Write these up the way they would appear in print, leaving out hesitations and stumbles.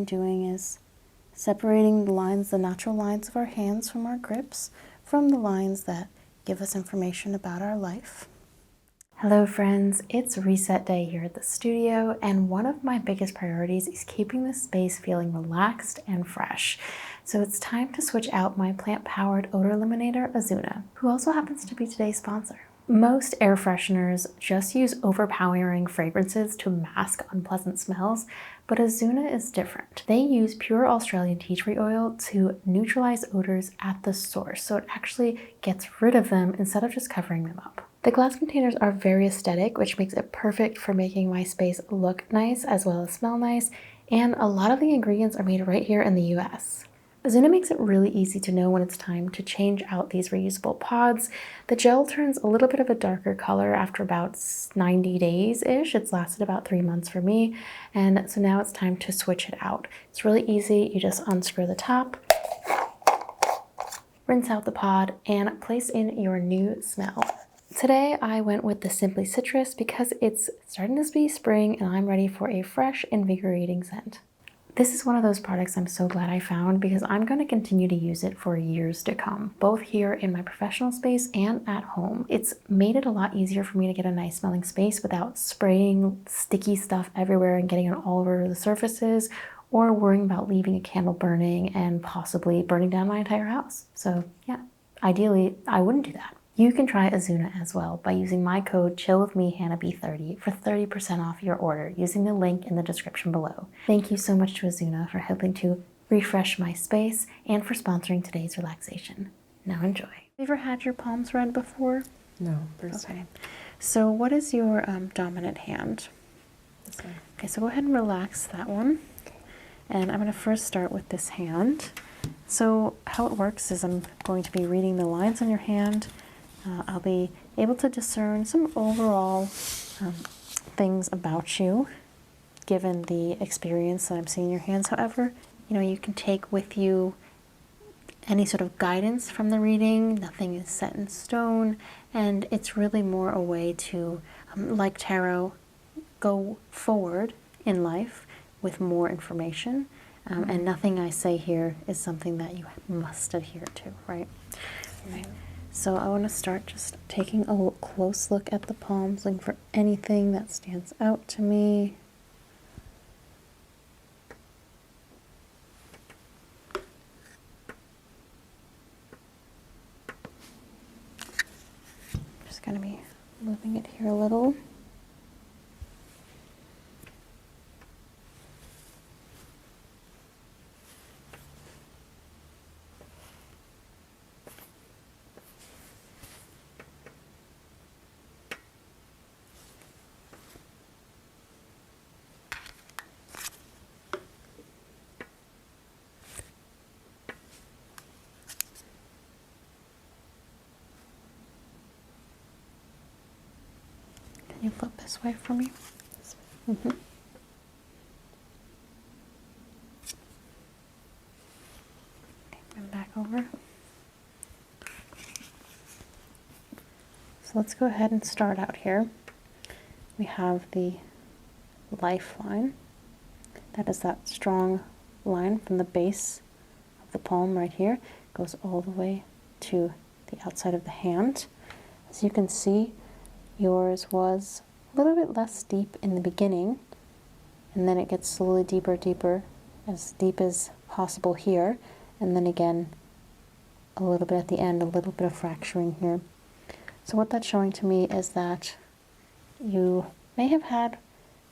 I'm doing is separating the lines, the natural lines of our hands from our grips, from the lines that give us information about our life. Hello friends, it's reset day here at the studio, and one of my biggest priorities is keeping the space feeling relaxed and fresh. So it's time to switch out my plant-powered odor eliminator, Azuna, who also happens to be today's sponsor. Most air fresheners just use overpowering fragrances to mask unpleasant smells, but Azuna is different. They use pure Australian tea tree oil to neutralize odors at the source, so it actually gets rid of them instead of just covering them up. The glass containers are very aesthetic, which makes it perfect for making my space look nice as well as smell nice, and a lot of the ingredients are made right here in the US. Azuna makes it really easy to know when it's time to change out these reusable pods. The gel turns a little bit of a darker color after about 90 days-ish. It's lasted about 3 months for me, and so now it's time to switch it out. It's really easy. You just unscrew the top, rinse out the pod, and place in your new smell. Today I went with the Simply Citrus because it's starting to be spring and I'm ready for a fresh, invigorating scent. This is one of those products I'm so glad I found because I'm going to continue to use it for years to come, both here in my professional space and at home. It's made it a lot easier for me to get a nice smelling space without spraying sticky stuff everywhere and getting it all over the surfaces, or worrying about leaving a candle burning and possibly burning down my entire house. So yeah, ideally I wouldn't do that. You can try Azuna as well by using my code CHILLWITHME30 for 30% off your order using the link in the description below. Thank you so much to Azuna for helping to refresh my space and for sponsoring today's relaxation. Now enjoy. Have you ever had your palms read before? No, first Okay. time. So what is your dominant hand? This one. Okay, so go ahead and relax that one. Okay. And I'm going to first start with this hand. So how it works is I'm going to be reading the lines on your hand. I'll be able to discern some overall things about you, given the experience that I'm seeing in your hands. However, you can take with you any sort of guidance from the reading. Nothing is set in stone, and it's really more a way to, like tarot, go forward in life with more information. And nothing I say here is something that you must adhere to, right? Okay. So I want to start just taking a close look at the palms, looking for anything that stands out to me. Just going to be moving it here a little. Can you flip this way for me? Mm-hmm. Okay, and back over. So let's go ahead and start out here. We have the lifeline. That is that strong line from the base of the palm right here. It goes all the way to the outside of the hand. As you can see, yours was a little bit less deep in the beginning, and then it gets slowly deeper, as deep as possible here, and then again a little bit at the end, a little bit of fracturing here. So what that's showing to me is that you may have had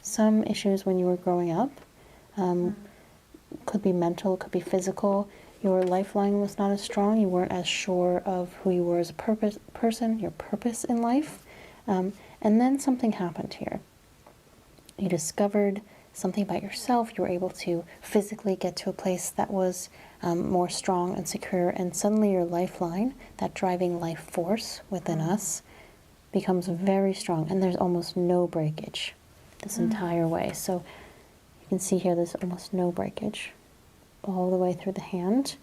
some issues when you were growing up. Could be mental, could be physical. Your lifeline was not as strong. You weren't as sure of who you were as a person, your purpose in life. And then something happened here. You discovered something about yourself. You were able to physically get to a place that was more strong and secure, and suddenly your lifeline, that driving life force within us, becomes very strong, and there's almost no breakage this entire way. So you can see here there's almost no breakage all the way through the hand,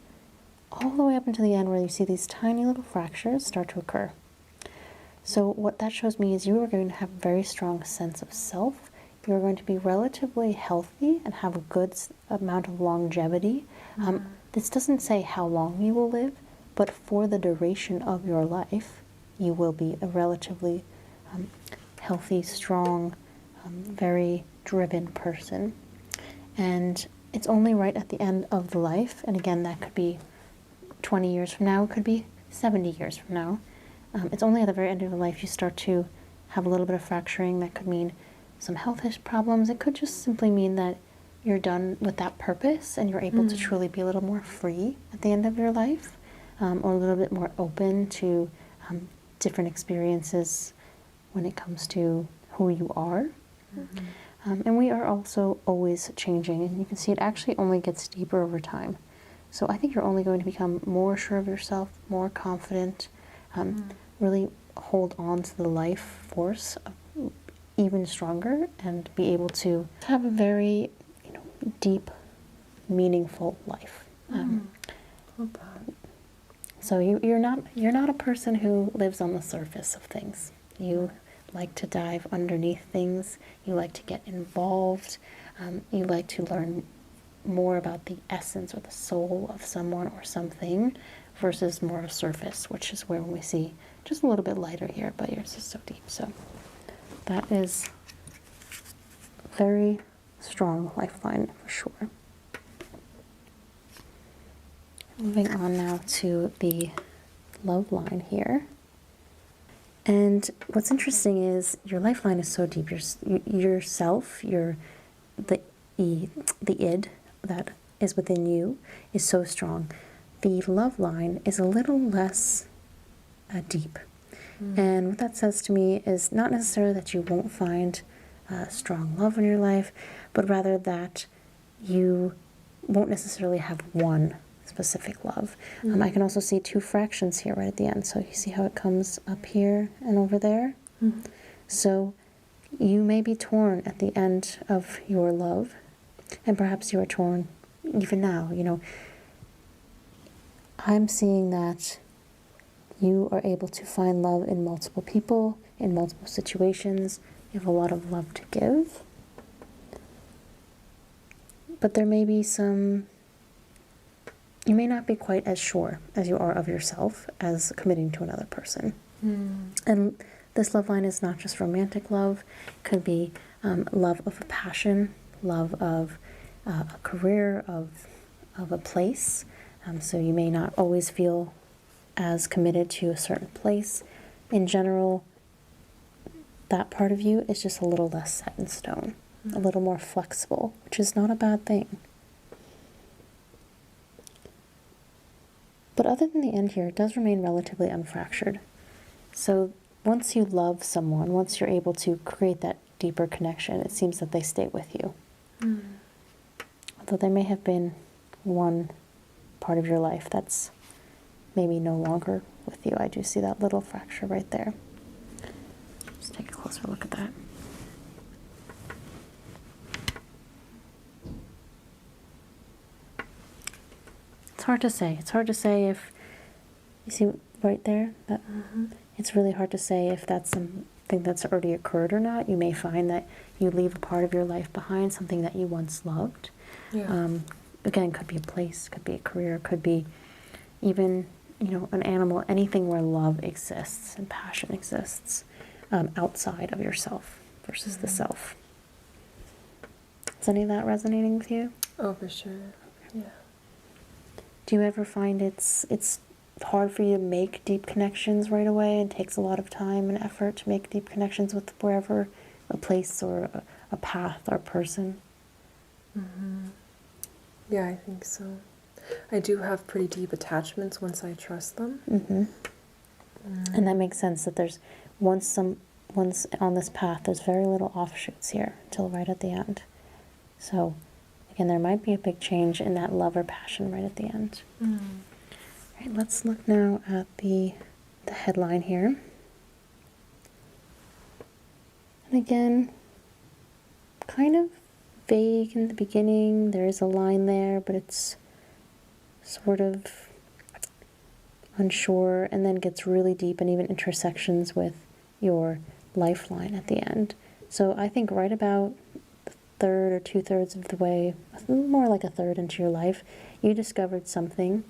all the way up into the end where you see these tiny little fractures start to occur. So what that shows me is you are going to have a very strong sense of self. you're going to be relatively healthy and have a good amount of longevity. This doesn't say how long you will live, but for the duration of your life, you will be a relatively healthy, strong, very driven person. And it's only right at the end of the life, and again, that could be 20 years from now, it could be 70 years from now. It's only at the very end of your life you start to have a little bit of fracturing. That could mean some health problems. It could just simply mean that you're done with that purpose and you're able to truly be a little more free at the end of your life, or a little bit more open to different experiences when it comes to who you are. And we are also always changing, and you can see it actually only gets deeper over time. So I think you're only going to become more sure of yourself, more confident, really hold on to the life force even stronger, and be able to have a very deep, meaningful life. So you're not a person who lives on the surface of things. You like to dive underneath things. You like to get involved. You like to learn more about the essence or the soul of someone or something, versus more of a surface, which is where we see just a little bit lighter here, but yours is so deep. So that is very strong lifeline for sure. Moving on now to the love line here. And what's interesting is your lifeline is so deep. Yourself, the id that is within you is so strong. The love line is a little less deep. And what that says to me is not necessarily that you won't find strong love in your life, but rather that you won't necessarily have one specific love. I can also see two fractions here right at the end. So you see how it comes up here and over there? So you may be torn at the end of your love, and perhaps you are torn even now. I'm seeing that you are able to find love in multiple people, in multiple situations. You have a lot of love to give. But there may be you may not be quite as sure as you are of yourself as committing to another person. And this love line is not just romantic love. It could be love of a passion, love of a career, of a place. So you may not always feel as committed to a certain place. In general, that part of you is just a little less set in stone, a little more flexible, which is not a bad thing. But other than the end here, it does remain relatively unfractured. So once you love someone, once you're able to create that deeper connection, it seems that they stay with you. Although there may have been one part of your life that's maybe no longer with you. I do see that little fracture right there. Let's take a closer look at that. It's hard to say. It's hard to say if, you see right there, that it's really hard to say if that's something that's already occurred or not. You may find that you leave a part of your life behind, something that you once loved. Again, could be a place, could be a career, could be even, an animal, anything where love exists and passion exists outside of yourself versus the self. Is any of that resonating with you? Oh, for sure. Yeah. Do you ever find it's hard for you to make deep connections right away? It takes a lot of time and effort to make deep connections with wherever a place or a path or a person? Yeah, I think so. I do have pretty deep attachments once I trust them. And that makes sense that there's once on this path, there's very little offshoots here until right at the end. So again, there might be a big change in that love or passion right at the end. All right, let's look now at the headline here. And again, kind of vague in the beginning. There is a line there, but it's sort of unsure, and then gets really deep and even intersections with your lifeline at the end. So I think right about third or 2/3 of the way, more like a third into your life, you discovered something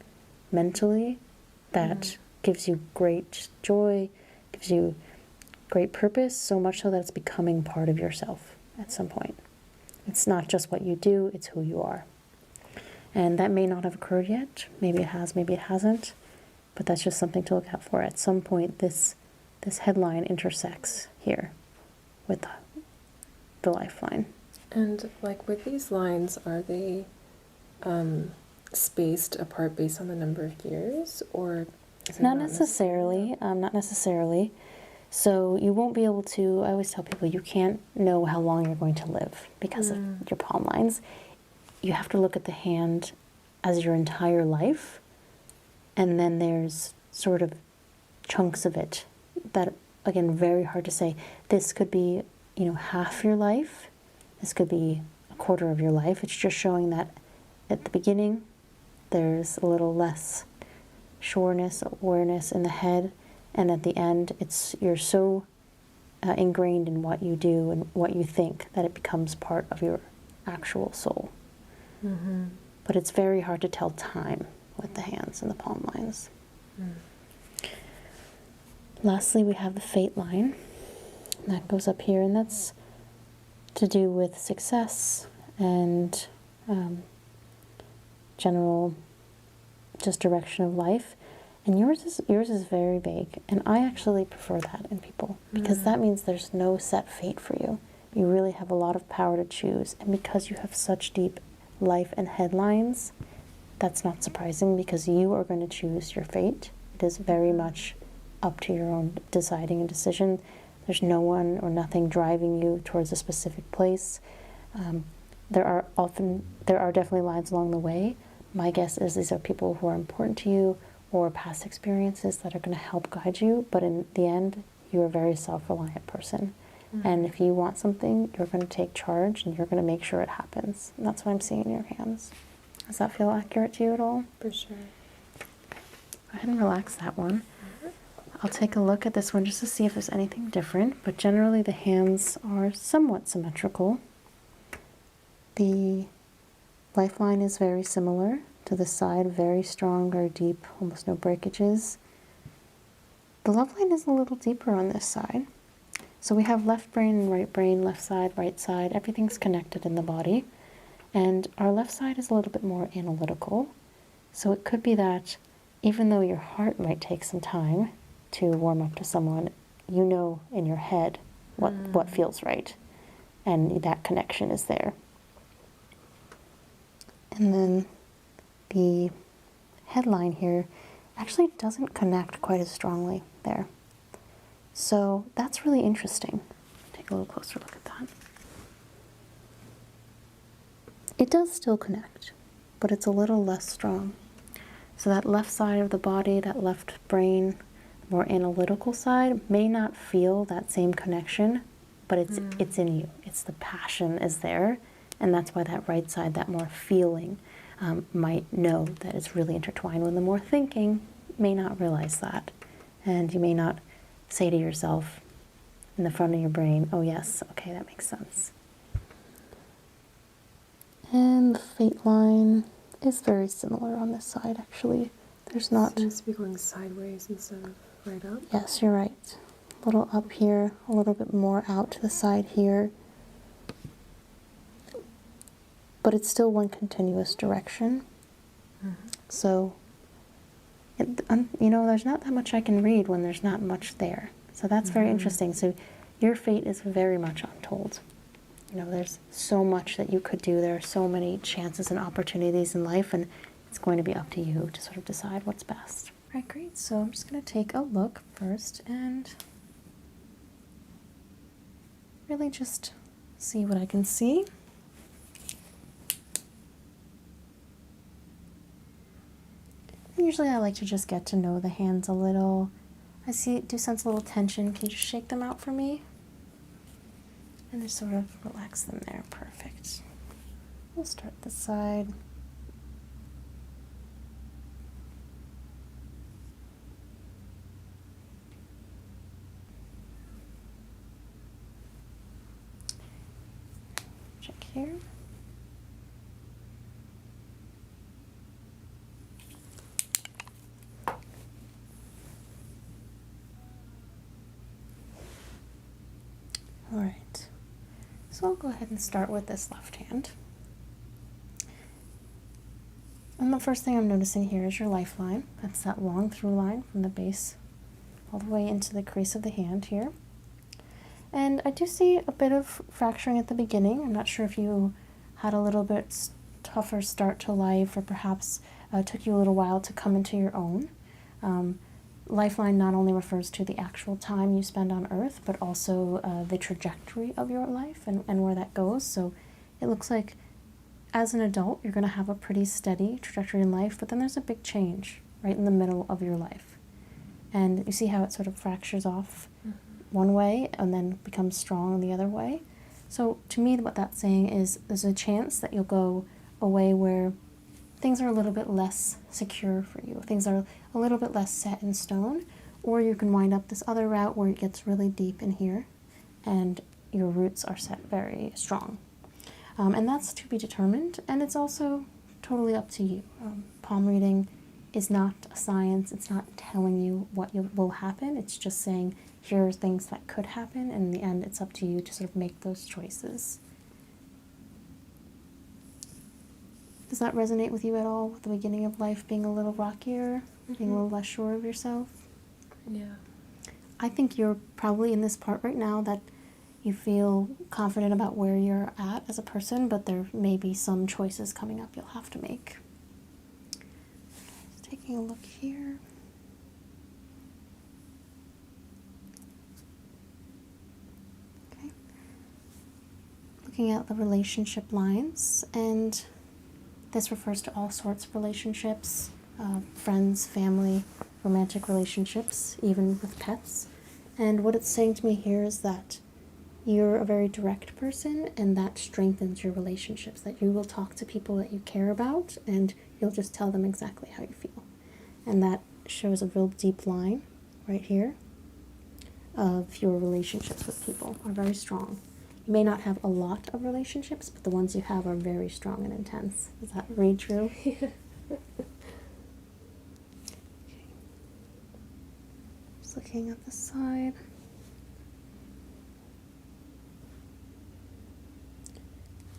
mentally that gives you great joy, gives you great purpose, so much so that it's becoming part of yourself at some point. It's not just what you do, it's who you are. And that may not have occurred yet. Maybe it has, maybe it hasn't. But that's just something to look out for. At some point, this headline intersects here with the lifeline. And like with these lines, are they spaced apart based on the number of years, or is it Not necessarily. Not necessarily. So you won't be able to, I always tell people, you can't know how long you're going to live because of your palm lines. You have to look at the hand as your entire life, and then there's sort of chunks of it that, again, very hard to say. This could be, half your life. This could be a quarter of your life. It's just showing that at the beginning, there's a little less sureness, awareness in the head, and at the end, you're so ingrained in what you do and what you think that it becomes part of your actual soul. But it's very hard to tell time with the hands and the palm lines. Lastly, we have the fate line. That goes up here, and that's to do with success and general just direction of life. And yours is very vague, and I actually prefer that in people because that means there's no set fate for you. You really have a lot of power to choose, and because you have such deep life and headlines, that's not surprising because you are going to choose your fate. It is very much up to your own deciding and decision. There's no one or nothing driving you towards a specific place. There are definitely lines along the way. My guess is these are people who are important to you or past experiences that are going to help guide you. But in the end, you're a very self-reliant person. And if you want something, you're going to take charge and you're going to make sure it happens. And that's what I'm seeing in your hands. Does that feel accurate to you at all? For sure. Go ahead and relax that one. I'll take a look at this one just to see if there's anything different, but generally the hands are somewhat symmetrical. The lifeline is very similar to the side, very strong, very deep, almost no breakages. The love line is a little deeper on this side. So we have left brain and right brain, left side, right side, everything's connected in the body. And our left side is a little bit more analytical. So it could be that even though your heart might take some time to warm up to someone, you know in your head what feels right. And that connection is there. And then the headline here actually doesn't connect quite as strongly there. So that's really interesting. Take a little closer look at that. It does still connect, but it's a little less strong. So that left side of the body, that left brain, more analytical side, may not feel that same connection, but it's in you. It's the passion is there, and that's why that right side, that more feeling, might know that it's really intertwined, when the more thinking may not realize that. And you may not say to yourself in the front of your brain, oh yes, okay, that makes sense. And the fate line is very similar on this side, actually. There's not... It seems to be going sideways instead of right up. Yes, you're right. A little up here, a little bit more out to the side here. But it's still one continuous direction. So, there's not that much I can read when there's not much there. So that's very interesting. So your fate is very much untold. There's so much that you could do. There are so many chances and opportunities in life, and it's going to be up to you to sort of decide what's best. All right, great. So I'm just going to take a look first and really just see what I can see. Usually I like to just get to know the hands a little. I do sense a little tension. Can you just shake them out for me? And just sort of relax them there. Perfect. We'll start this side. Check here. All right, so I'll go ahead and start with this left hand. And the first thing I'm noticing here is your lifeline. That's that long through line from the base all the way into the crease of the hand here. And I do see a bit of fracturing at the beginning. I'm not sure if you had a little bit tougher start to life, or perhaps it took you a little while to come into your own. Lifeline not only refers to the actual time you spend on Earth, but also the trajectory of your life and where that goes. So it looks like as an adult, you're going to have a pretty steady trajectory in life, but then there's a big change right in the middle of your life. And you see how it sort of fractures off one way and then becomes strong the other way. So to me, what that's saying is there's a chance that you'll go a way where things are a little bit less secure for you. Things are a little bit less set in stone, or you can wind up this other route where it gets really deep in here and your roots are set very strong. And that's to be determined, and it's also totally up to you. Palm reading is not a science. It's not telling you what will happen. It's just saying here are things that could happen, and in the end it's up to you to sort of make those choices. Does that resonate with you at all, with the beginning of life being a little rockier, being a little less sure of yourself? Yeah. I think you're probably in this part right now that you feel confident about where you're at as a person, but there may be some choices coming up you'll have to make. Just taking a look here. Okay. Looking at the relationship lines, and this refers to all sorts of relationships, friends, family, romantic relationships, even with pets. And what it's saying to me here is that you're a very direct person, and that strengthens your relationships, that you will talk to people that you care about, and you'll just tell them exactly how you feel. And that shows a real deep line right here of your relationships with people are very strong. You may not have a lot of relationships, but the ones you have are very strong and intense. Does that read true? Yeah. Okay. Just looking at the side.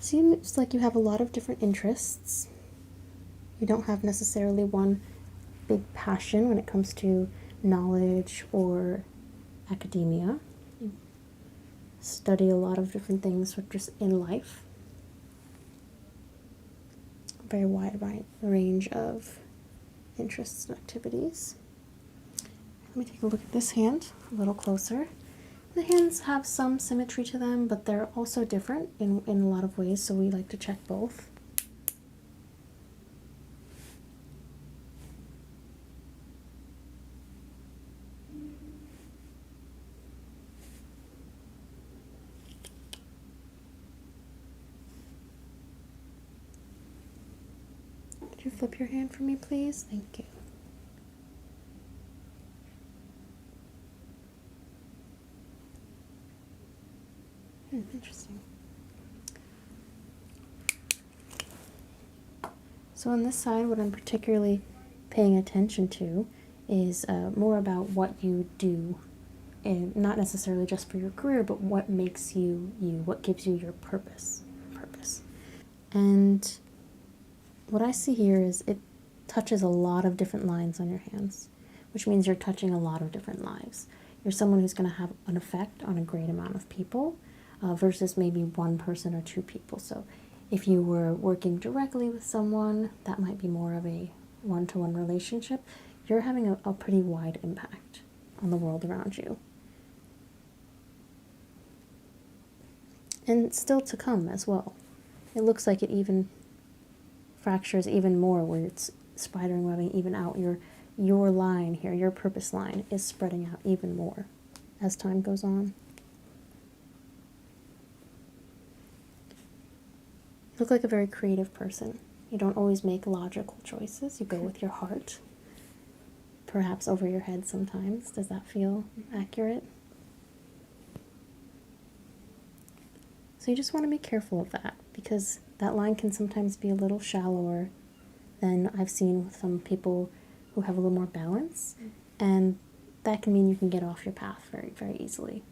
Seems like you have a lot of different interests. You don't have necessarily one big passion when it comes to knowledge or academia. You study a lot of different things just in life. A very wide range of interests and activities. Let me take a look at this hand a little closer. The hands have some symmetry to them, but they're also different in a lot of ways, so we like to check both. Could you flip your hand for me, please? Thank you. Interesting. So on this side, what I'm particularly paying attention to is more about what you do, and not necessarily just for your career, but what makes you you, what gives you your purpose. And what I see here is it touches a lot of different lines on your hands, which means you're touching a lot of different lives. You're someone who's going to have an effect on a great amount of people versus maybe one person or two people. So if you were working directly with someone, that might be more of a one-to-one relationship. You're having a pretty wide impact on the world around you. And still to come as well. It looks like it even fractures even more, where it's spider and webbing even out. Your line here, your purpose line, is spreading out even more as time goes on. You look like a very creative person. You don't always make logical choices. You go with your heart, perhaps over your head sometimes. Does that feel accurate? So you just want to be careful of that, because that line can sometimes be a little shallower than I've seen with some people who have a little more balance, and that can mean you can get off your path very, very easily.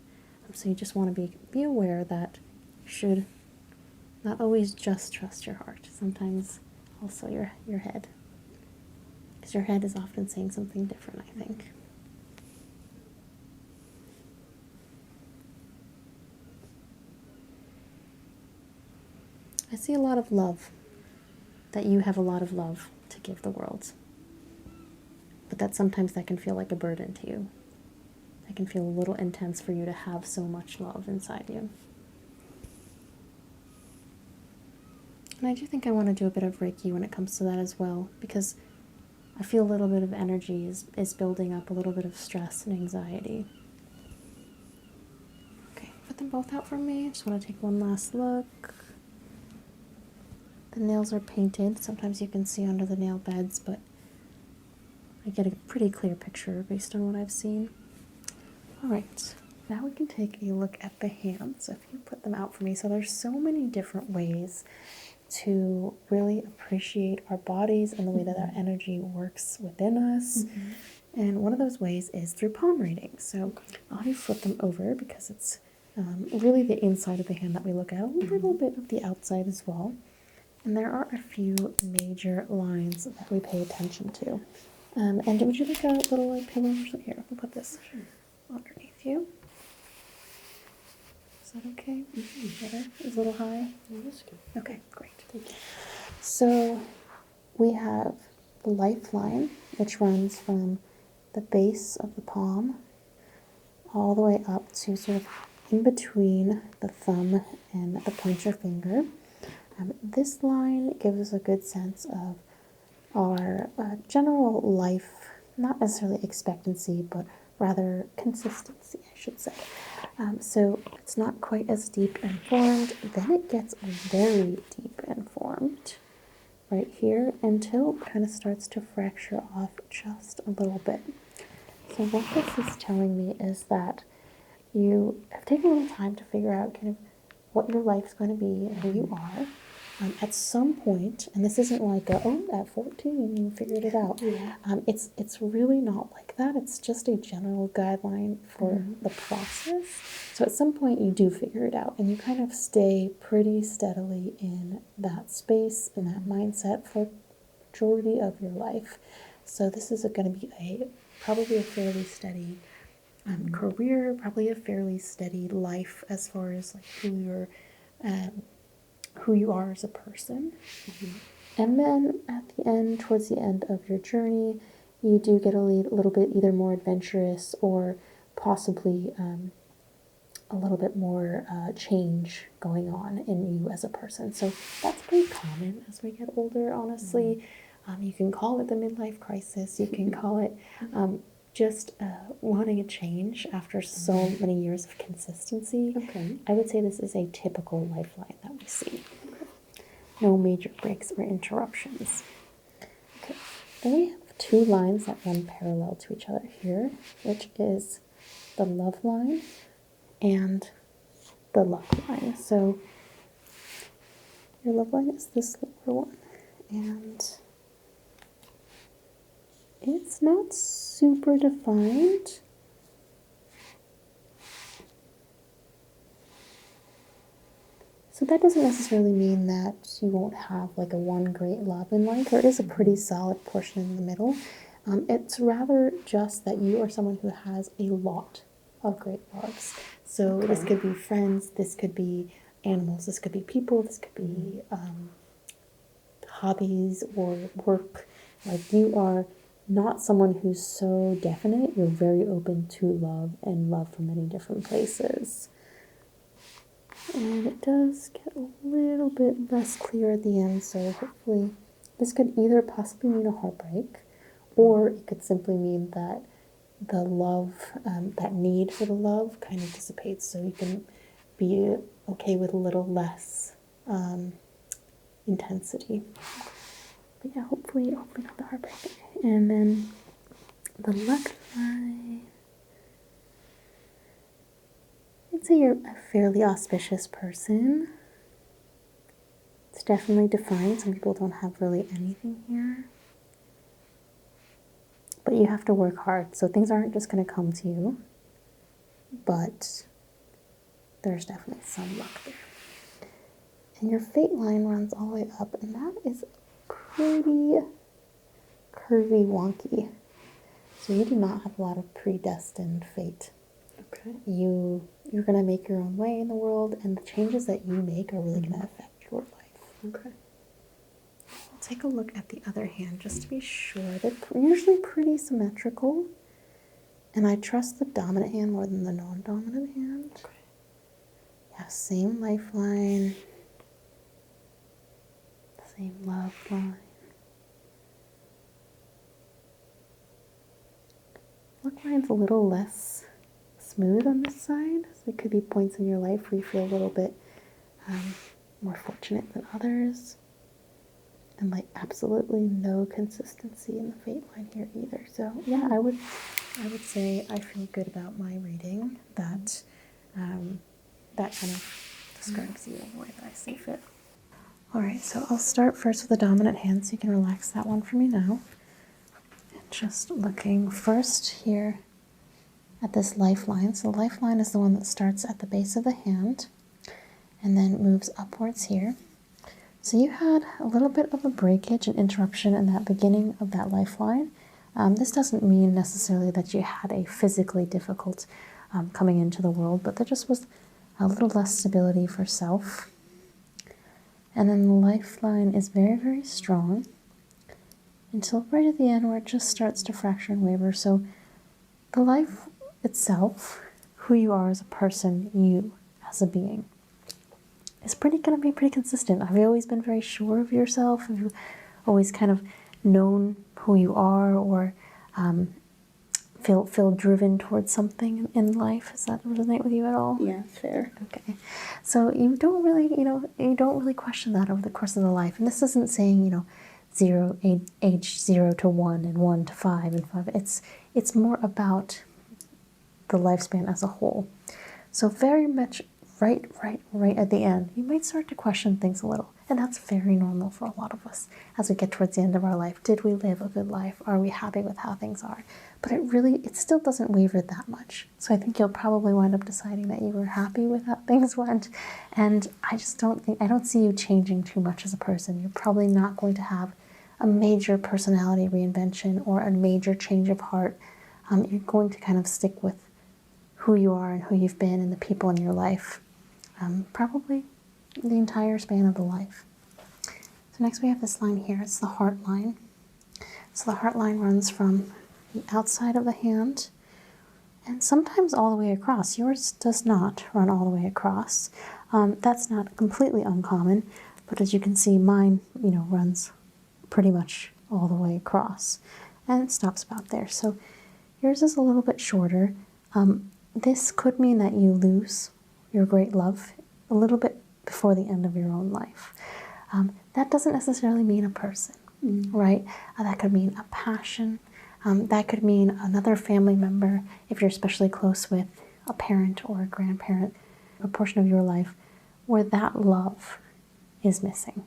So you just want to be aware that you should not always just trust your heart. Sometimes also your head, because your head is often saying something different, I think. I see a lot of love, that you have a lot of love to give the world. But that sometimes that can feel like a burden to you. It can feel a little intense for you to have so much love inside you. And I do think I want to do a bit of Reiki when it comes to that as well, because I feel a little bit of energy is building up, a little bit of stress and anxiety. Okay, put them both out for me. I just want to take one last look. The nails are painted. Sometimes you can see under the nail beds, but I get a pretty clear picture based on what I've seen. All right, now we can take a look at the hands. If you put them out for me. So there's so many different ways to really appreciate our bodies and the way that our energy works within us. And one of those ways is through palm reading. So I'll have you flip them over because it's really the inside of the hand that we look at, a little bit of the outside as well. And there are a few major lines that we pay attention to. And would you like a little pillow or something? Here, we'll put this underneath you. Is that okay? Better? Is it a little high? Yeah, that's good. Okay, great. So we have the lifeline, which runs from the base of the palm all the way up to sort of in between the thumb and the pointer finger. This line gives us a good sense of our general life, not necessarily expectancy, but rather consistency, I should say. So it's not quite as deep and formed. Then it gets very deep and formed right here until it kind of starts to fracture off just a little bit. So what this is telling me is that you have taken a little time to figure out kind of what your life's going to be and who you are. At some point, and this isn't like at 14 you figured it out. It's really not like that. It's just a general guideline for the process. So at some point you do figure it out, and you kind of stay pretty steadily in that space, in that mindset for the majority of your life. So this is going to be probably a fairly steady career, probably a fairly steady life as far as like who you are as a person. And then at the end, towards the end of your journey, you do get a little bit either more adventurous or possibly a little bit more change going on in you as a person. So that's pretty common as we get older, honestly. You can call it the midlife crisis. You can call it just wanting a change after so many years of consistency. I would say this is a typical lifeline that we see. No major breaks or interruptions. Okay, then we have two lines that run parallel to each other here, which is the love line and the luck line. So your love line is this lower one, and it's not super defined. So that doesn't necessarily mean that you won't have like a one great love in life. There is a pretty solid portion in the middle. It's rather just that you are someone who has a lot of great loves. So this could be friends, this could be animals, this could be people, this could be hobbies or work. Like you are not someone who's so definite. You're very open to love and love from many different places. And it does get a little bit less clear at the end, so hopefully this could either possibly mean a heartbreak, or it could simply mean that the love, that need for the love kind of dissipates, so you can be okay with a little less intensity. But yeah, hopefully not the heartbreak. And then the luck line. I'd say you're a fairly auspicious person. It's definitely defined. Some people don't have really anything here. But you have to work hard. So things aren't just going to come to you. But there's definitely some luck there. And your fate line runs all the way up. And that is pretty curvy, wonky. So you do not have a lot of predestined fate. Okay. You're going to make your own way in the world, and the changes that you make are really going to affect your life. Okay. I'll take a look at the other hand just to be sure. They're usually pretty symmetrical, and I trust the dominant hand more than the non-dominant hand. Okay. Yeah, same lifeline, same love line. Luck line's a little less smooth on this side, so there could be points in your life where you feel a little bit more fortunate than others, and like absolutely no consistency in the fate line here either. So yeah, I would say I feel good about my reading. That that kind of describes you in the way that I see fit. All right, so I'll start first with the dominant hand, so you can relax that one for me now. And just looking first here at this lifeline. So the lifeline is the one that starts at the base of the hand and then moves upwards here. So you had a little bit of a breakage and interruption in that beginning of that lifeline. This doesn't mean necessarily that you had a physically difficult coming into the world, but there just was a little less stability for self. And then the lifeline is very, very strong until right at the end where it just starts to fracture and waver. So the life itself, who you are as a person, you as a being, is going to be pretty consistent. Have you always been very sure of yourself? Have you always kind of known who you are, or feel driven towards something in life? Does that resonate with you at all? Yeah, fair. Okay, so you don't really question that over the course of the life. And this isn't saying age 0 to 1 and 1 to 5 and 5. It's more about the lifespan as a whole. So very much right at the end, you might start to question things a little. And that's very normal for a lot of us as we get towards the end of our life. Did we live a good life? Are we happy with how things are? But it still doesn't waver that much. So I think you'll probably wind up deciding that you were happy with how things went. And I don't see you changing too much as a person. You're probably not going to have a major personality reinvention or a major change of heart. You're going to kind of stick with who you are and who you've been and the people in your life. Probably the entire span of the life. So next we have this line here. It's the heart line. So the heart line runs from the outside of the hand and sometimes all the way across. Yours does not run all the way across. That's not completely uncommon, but as you can see, mine, runs pretty much all the way across and it stops about there. So yours is a little bit shorter. This could mean that you lose your great love a little bit before the end of your own life. That doesn't necessarily mean a person, right? That could mean a passion. That could mean another family member, if you're especially close with a parent or a grandparent, a portion of your life where that love is missing.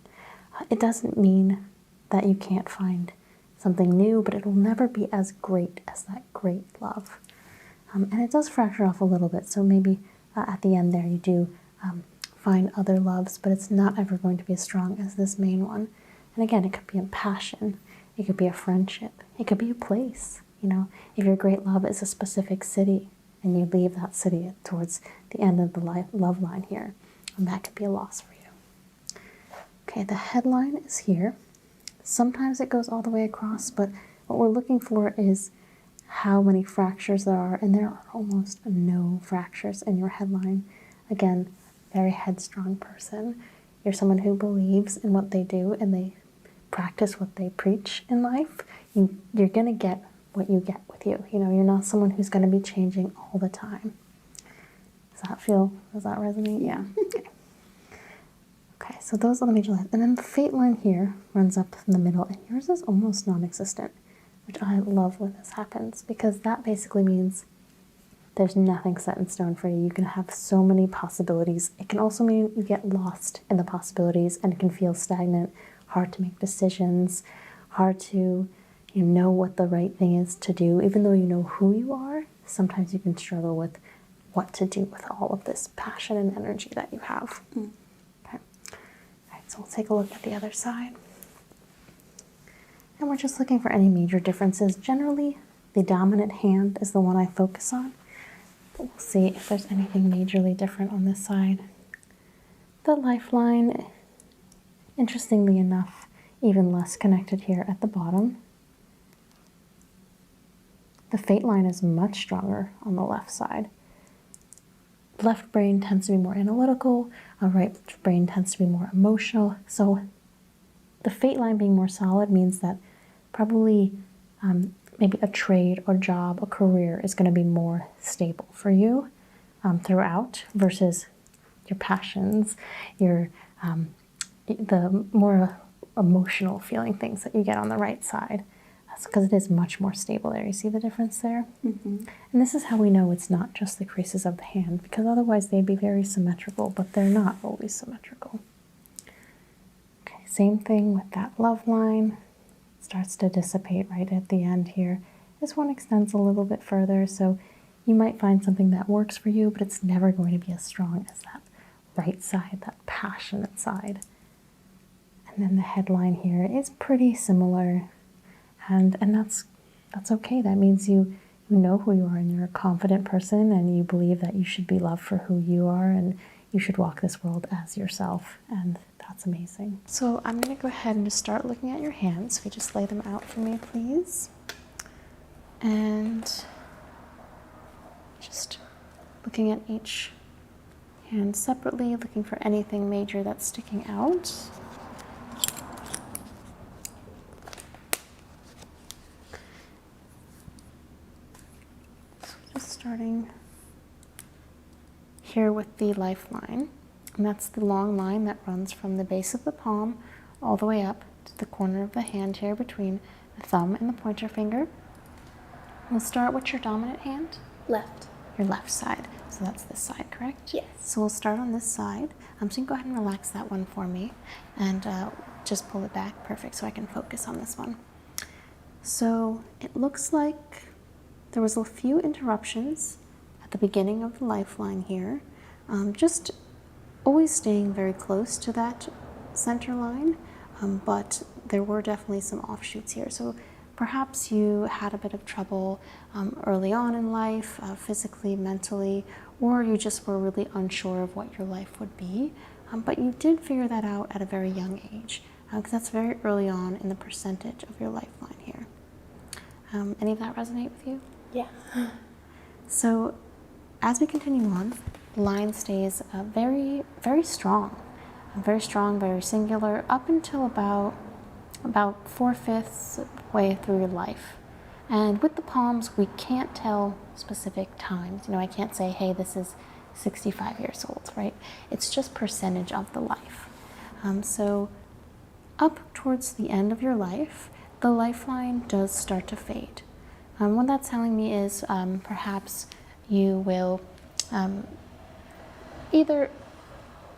It doesn't mean that you can't find something new, but it'll never be as great as that great love. And it does fracture off a little bit, so maybe at the end there you do find other loves, but it's not ever going to be as strong as this main one. And again, it could be a passion, it could be a friendship, it could be a place. If your great love is a specific city and you leave that city towards the end of the love line here, and that could be a loss for you. Okay, the headline is here. Sometimes it goes all the way across, but what we're looking for is how many fractures there are, and there are almost no fractures in your headline. Again, very headstrong person. You're someone who believes in what they do and they practice what they preach in life. You're going to get what you get with you. You're not someone who's going to be changing all the time. Does that resonate? Yeah. Okay, so those are the major lines. And then the fate line here runs up in the middle, and yours is almost non-existent, which I love when this happens, because that basically means there's nothing set in stone for you. You can have so many possibilities. It can also mean you get lost in the possibilities and it can feel stagnant, hard to make decisions, hard to know what the right thing is to do. Even though you know who you are, sometimes you can struggle with what to do with all of this passion and energy that you have. Okay. All right, so we'll take a look at the other side. And we're just looking for any major differences. Generally, the dominant hand is the one I focus on. But we'll see if there's anything majorly different on this side. The lifeline, interestingly enough, even less connected here at the bottom. The fate line is much stronger on the left side. Left brain tends to be more analytical, right brain tends to be more emotional. So the fate line being more solid means that probably maybe a trade or job, a career is going to be more stable for you throughout versus your passions, the more emotional feeling things that you get on the right side. That's because it is much more stable there. You see the difference there? Mm-hmm. And this is how we know it's not just the creases of the hand, because otherwise they'd be very symmetrical, but they're not always symmetrical. Okay, same thing with that love line. It starts to dissipate right at the end here. This one extends a little bit further, so you might find something that works for you, but it's never going to be as strong as that right side, that passionate side. And then the headline here is pretty similar, and that's okay. That means you know who you are and you're a confident person and you believe that you should be loved for who you are and you should walk this world as yourself, and that's amazing. So I'm going to go ahead and just start looking at your hands. If you just lay them out for me, please. And just looking at each hand separately, looking for anything major that's sticking out. So just starting here with the lifeline, and that's the long line that runs from the base of the palm all the way up to the corner of the hand here between the thumb and the pointer finger. We'll start with your dominant hand. Left. Your left side. So that's this side, correct? Yes. So we'll start on this side. So you can go ahead and relax that one for me and just pull it back. Perfect, so I can focus on this one. So it looks like there was a few interruptions at the beginning of the lifeline here. Just always staying very close to that center line, but there were definitely some offshoots here. So perhaps you had a bit of trouble early on in life, physically, mentally, or you just were really unsure of what your life would be. But you did figure that out at a very young age, because that's very early on in the percentage of your lifeline here. Any of that resonate with you? Yeah. So as we continue on, the line stays very, very strong, very singular, up until about 4/5 way through your life. And with the palms, we can't tell specific times. I can't say, hey, this is 65 years old, right? It's just percentage of the life. So up towards the end of your life, the lifeline does start to fade. What that's telling me is perhaps you will either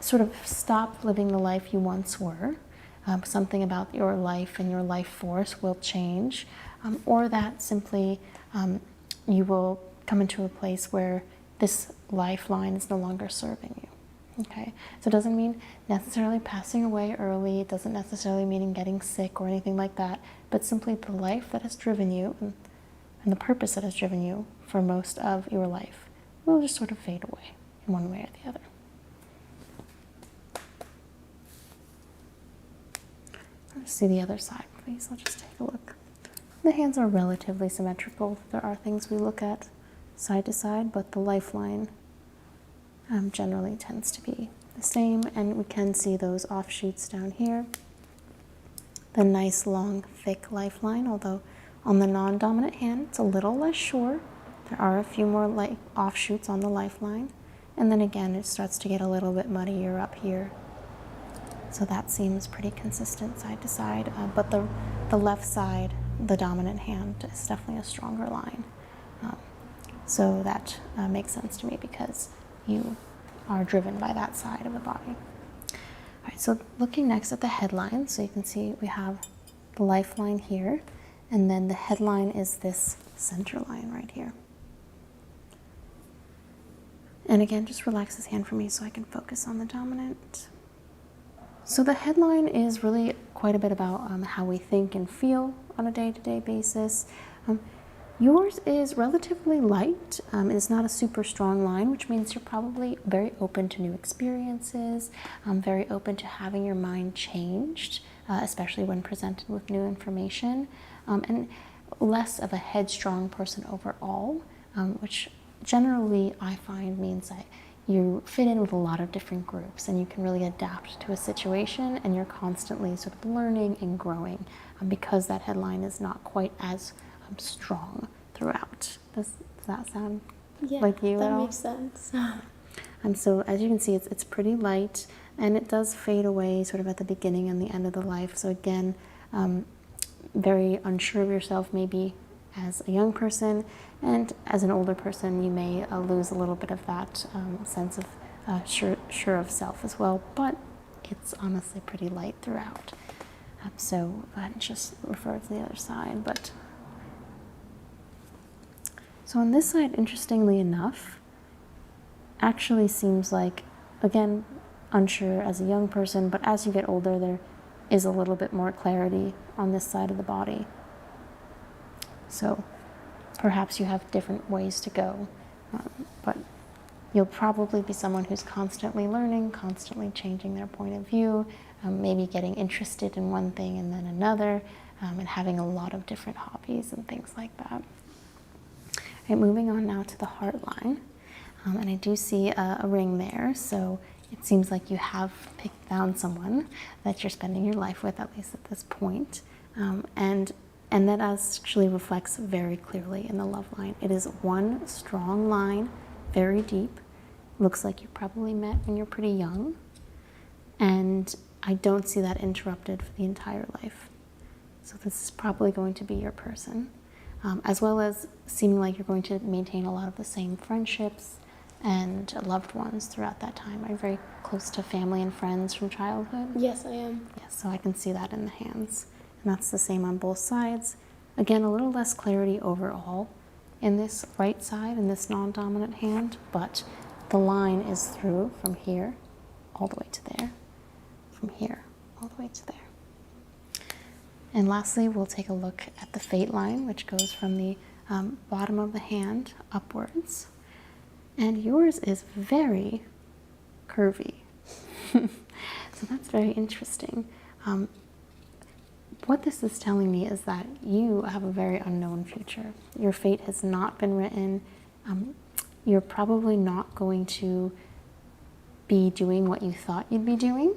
sort of stop living the life you once were, something about your life and your life force will change, or that simply you will come into a place where this lifeline is no longer serving you. Okay, so it doesn't mean necessarily passing away early, it doesn't necessarily mean getting sick or anything like that, but simply the life that has driven you and the purpose that has driven you for most of your life will just sort of fade away in one way or the other. Let's see the other side, please. I'll just take a look. The hands are relatively symmetrical. There are things we look at side to side, but the lifeline generally tends to be the same, and we can see those offshoots down here. The nice, long, thick lifeline, although on the non-dominant hand, it's a little less sure. There are a few more offshoots on the lifeline, and then again, it starts to get a little bit muddier up here. So that seems pretty consistent side to side, but the left side, the dominant hand, is definitely a stronger line. So that makes sense to me because you are driven by that side of the body. All right, so looking next at the headline, so you can see we have the lifeline here, and then the headline is this center line right here. And again, just relax this hand for me so I can focus on the dominant. So the headline is really quite a bit about how we think and feel on a day-to-day basis. Yours is relatively light. It's not a super strong line, which means you're probably very open to new experiences, very open to having your mind changed, especially when presented with new information, and less of a headstrong person overall, which generally I find means that you fit in with a lot of different groups and you can really adapt to a situation, and you're constantly sort of learning and growing because that headline is not quite as strong throughout. Does that sound like you at all? That makes sense. So as you can see, it's pretty light, and it does fade away sort of at the beginning and the end of the life. So again, very unsure of yourself maybe as a young person, and as an older person you may lose a little bit of that sense of sure of self as well, but it's honestly pretty light throughout. So go ahead and just refer to the other side. So on this side, interestingly enough, actually seems like, again, unsure as a young person, but as you get older, there is a little bit more clarity on this side of the body. So perhaps you have different ways to go, but you'll probably be someone who's constantly learning, constantly changing their point of view, maybe getting interested in one thing and then another, and having a lot of different hobbies and things like that. Right, moving on now to the heart line, and I do see a ring there, so it seems like you have found someone that you're spending your life with, at least at this point, and that actually reflects very clearly in the love line. It is one strong line, very deep. Looks like you probably met when you're pretty young, and I don't see that interrupted for the entire life. So this is probably going to be your person, as well as seeming like you're going to maintain a lot of the same friendships and loved ones throughout that time. Are you very close to family and friends from childhood? Yes, I am. Yes, so I can see that in the hands. And that's the same on both sides. Again, a little less clarity overall in this right side, in this non-dominant hand, but the line is through from here all the way to there, from here all the way to there. And lastly, we'll take a look at the fate line, which goes from the bottom of the hand upwards. And yours is very curvy. So that's very interesting. What this is telling me is that you have a very unknown future. Your fate has not been written. You're probably not going to be doing what you thought you'd be doing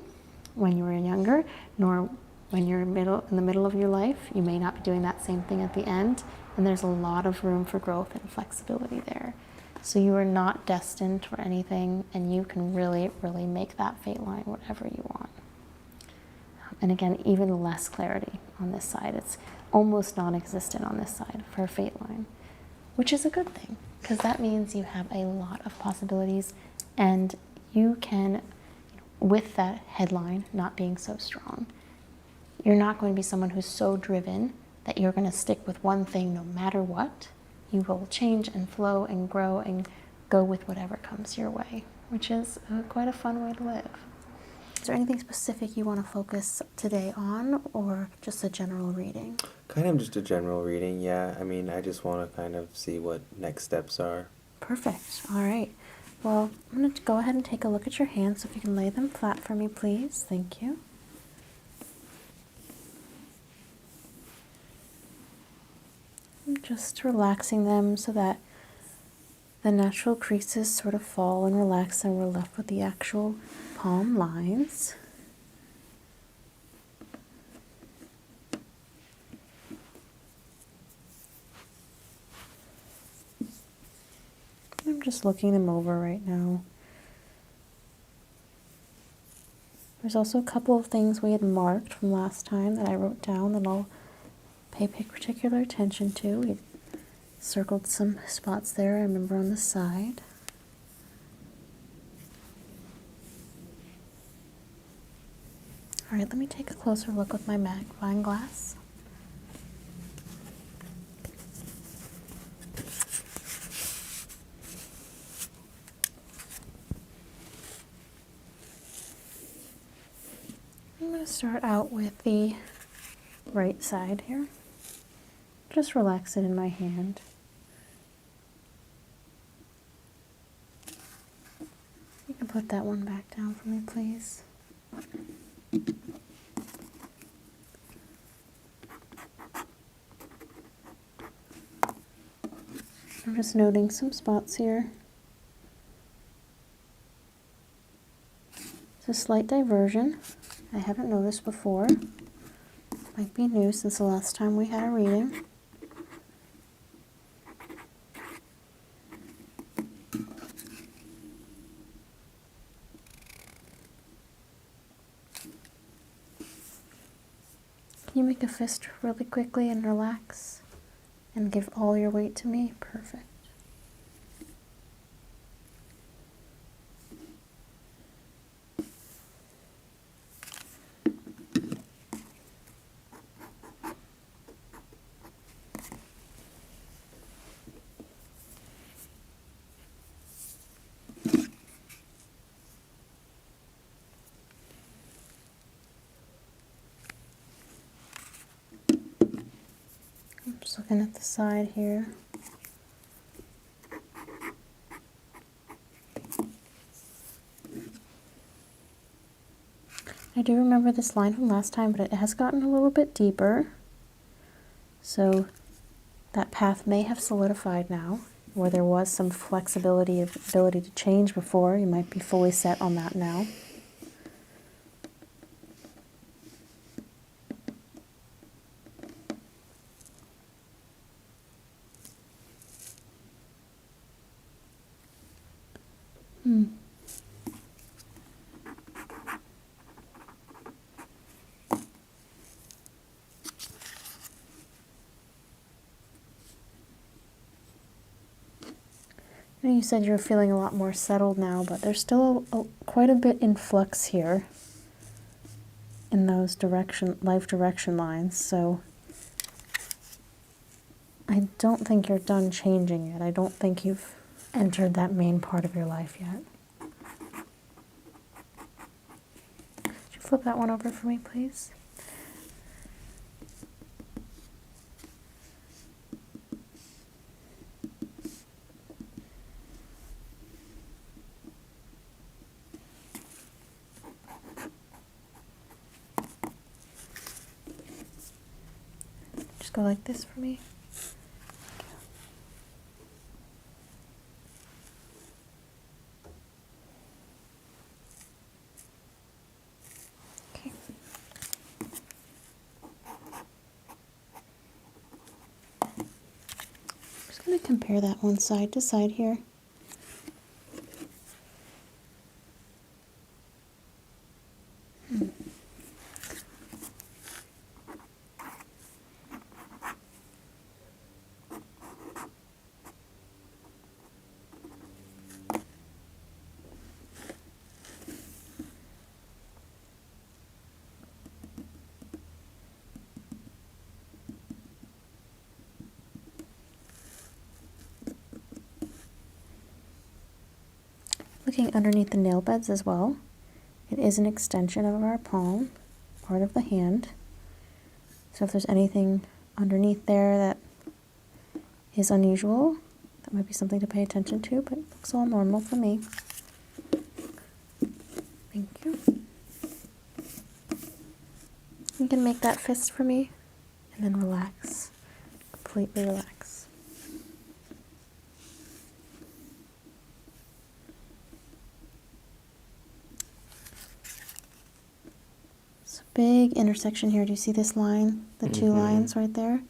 when you were younger, nor when you're in the middle of your life. You may not be doing that same thing at the end, and there's a lot of room for growth and flexibility there. So you are not destined for anything, and you can really, really make that fate line whatever you want. And again, even less clarity on this side. It's almost non-existent on this side for a fate line, which is a good thing, because that means you have a lot of possibilities, and you can, with that headline not being so strong, you're not going to be someone who's so driven that you're going to stick with one thing no matter what. You will change and flow and grow and go with whatever comes your way, which is quite a fun way to live. Is there anything specific you want to focus today on, or just a general reading? Kind of just a general reading, yeah. I mean, I just want to kind of see what next steps are. Perfect. All right. Well, I'm going to go ahead and take a look at your hands, so if you can lay them flat for me, please. Thank you. I'm just relaxing them so that the natural creases sort of fall and relax, and we're left with the actual palm lines. I'm just looking them over right now. There's also a couple of things we had marked from last time that I wrote down that I'll pay particular attention to. We circled some spots there, I remember on the side. Alright, let me take a closer look with my magnifying glass. I'm going to start out with the right side here. Just relax it in my hand. You can put that one back down for me, please. I'm just noting some spots here. It's a slight diversion. I haven't noticed before. Might be new since the last time we had a reading. Can you make a fist really quickly and relax? And give all your weight to me? Perfect. I'm just looking at the side here. I do remember this line from last time, but it has gotten a little bit deeper. So that path may have solidified now, where there was some flexibility, ability to change before. You might be fully set on that now. I know you said you're feeling a lot more settled now, but there's still quite a bit in flux here in those life direction lines, so I don't think you're done changing yet. I don't think you've entered that main part of your life yet. Could you flip that one over for me, please? Just go like this for me. Okay. I'm just going to compare that one side to side here. Looking underneath the nail beds as well. It is an extension of our palm, part of the hand. So if there's anything underneath there that is unusual, that might be something to pay attention to, but it looks all normal for me. Thank you. You can make that fist for me, and then relax. Completely relax. It's a big intersection here. Do you see this line? The two lines right there?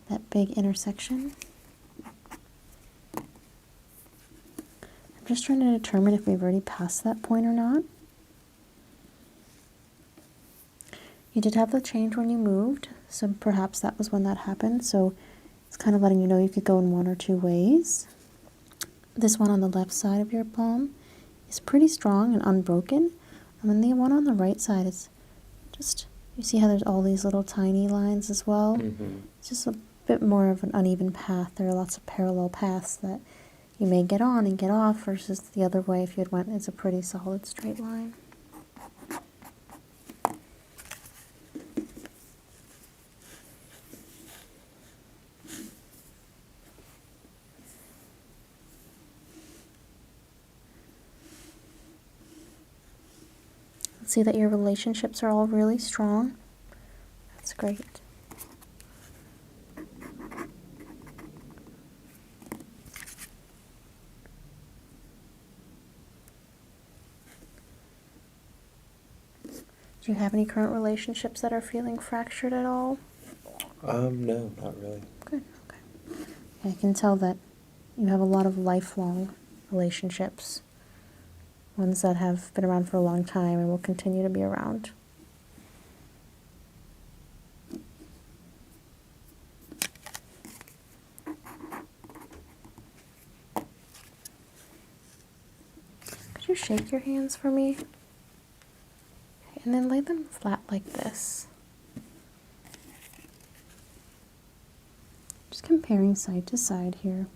That big intersection. I'm just trying to determine if we've already passed that point or not. You did have the change when you moved, so perhaps that was when that happened. So It's kind of letting you know you could go in one or two ways. This one on the left side of your palm is pretty strong and unbroken. And the one on the right side is just, you see how there's all these little tiny lines as well? It's just a bit more of an uneven path. There are lots of parallel paths that you may get on and get off versus the other way if you had went, it's a pretty solid straight line. See that your relationships are all really strong. That's great. Do you have any current relationships that are feeling fractured at all? No, not really. Good, okay. I can tell that you have a lot of lifelong relationships. Ones that have been around for a long time and will continue to be around. Could you shake your hands for me? Okay, and then lay them flat like this. Just comparing side to side here.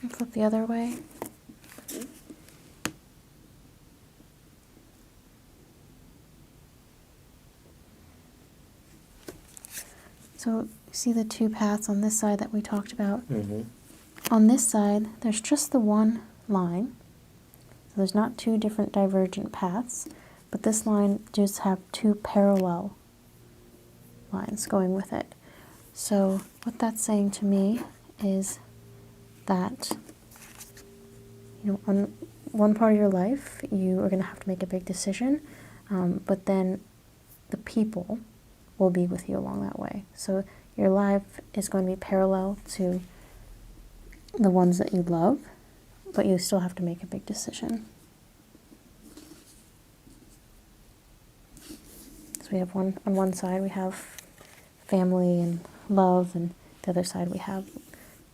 And flip the other way. So you see the two paths on this side that we talked about? On this side, there's just the one line. So there's not two different divergent paths, but this line does have two parallel lines going with it. So what that's saying to me is that, you know, on one part of your life, you are going to have to make a big decision, but then the people will be with you along that way. So your life is going to be parallel to the ones that you love, but you still have to make a big decision. So we have on one side we have family and love, and the other side we have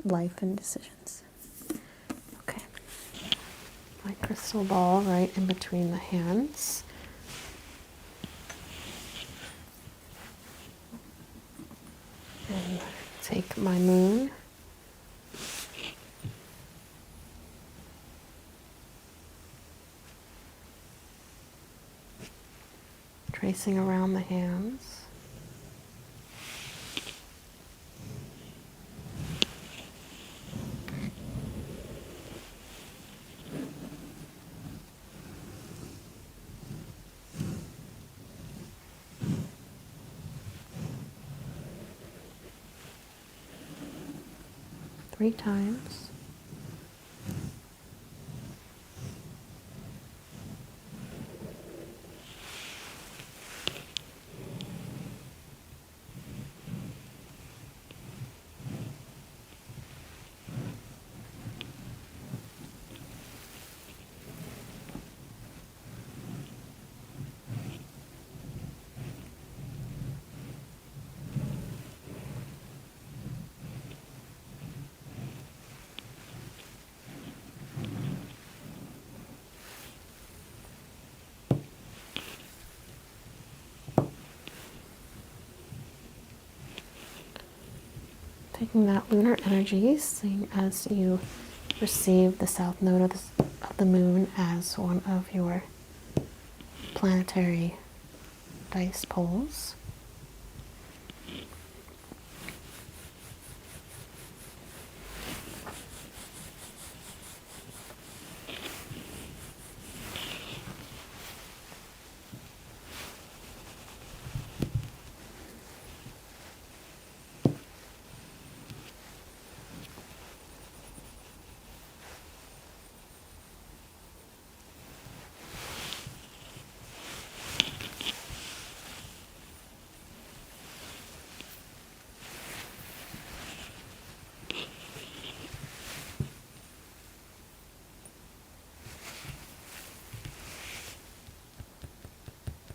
life and decisions. Okay. My crystal ball right in between the hands. And take my moon. Tracing around the hands. Three times. Taking that lunar energy, seeing as you receive the south node of the moon as one of your planetary dice poles.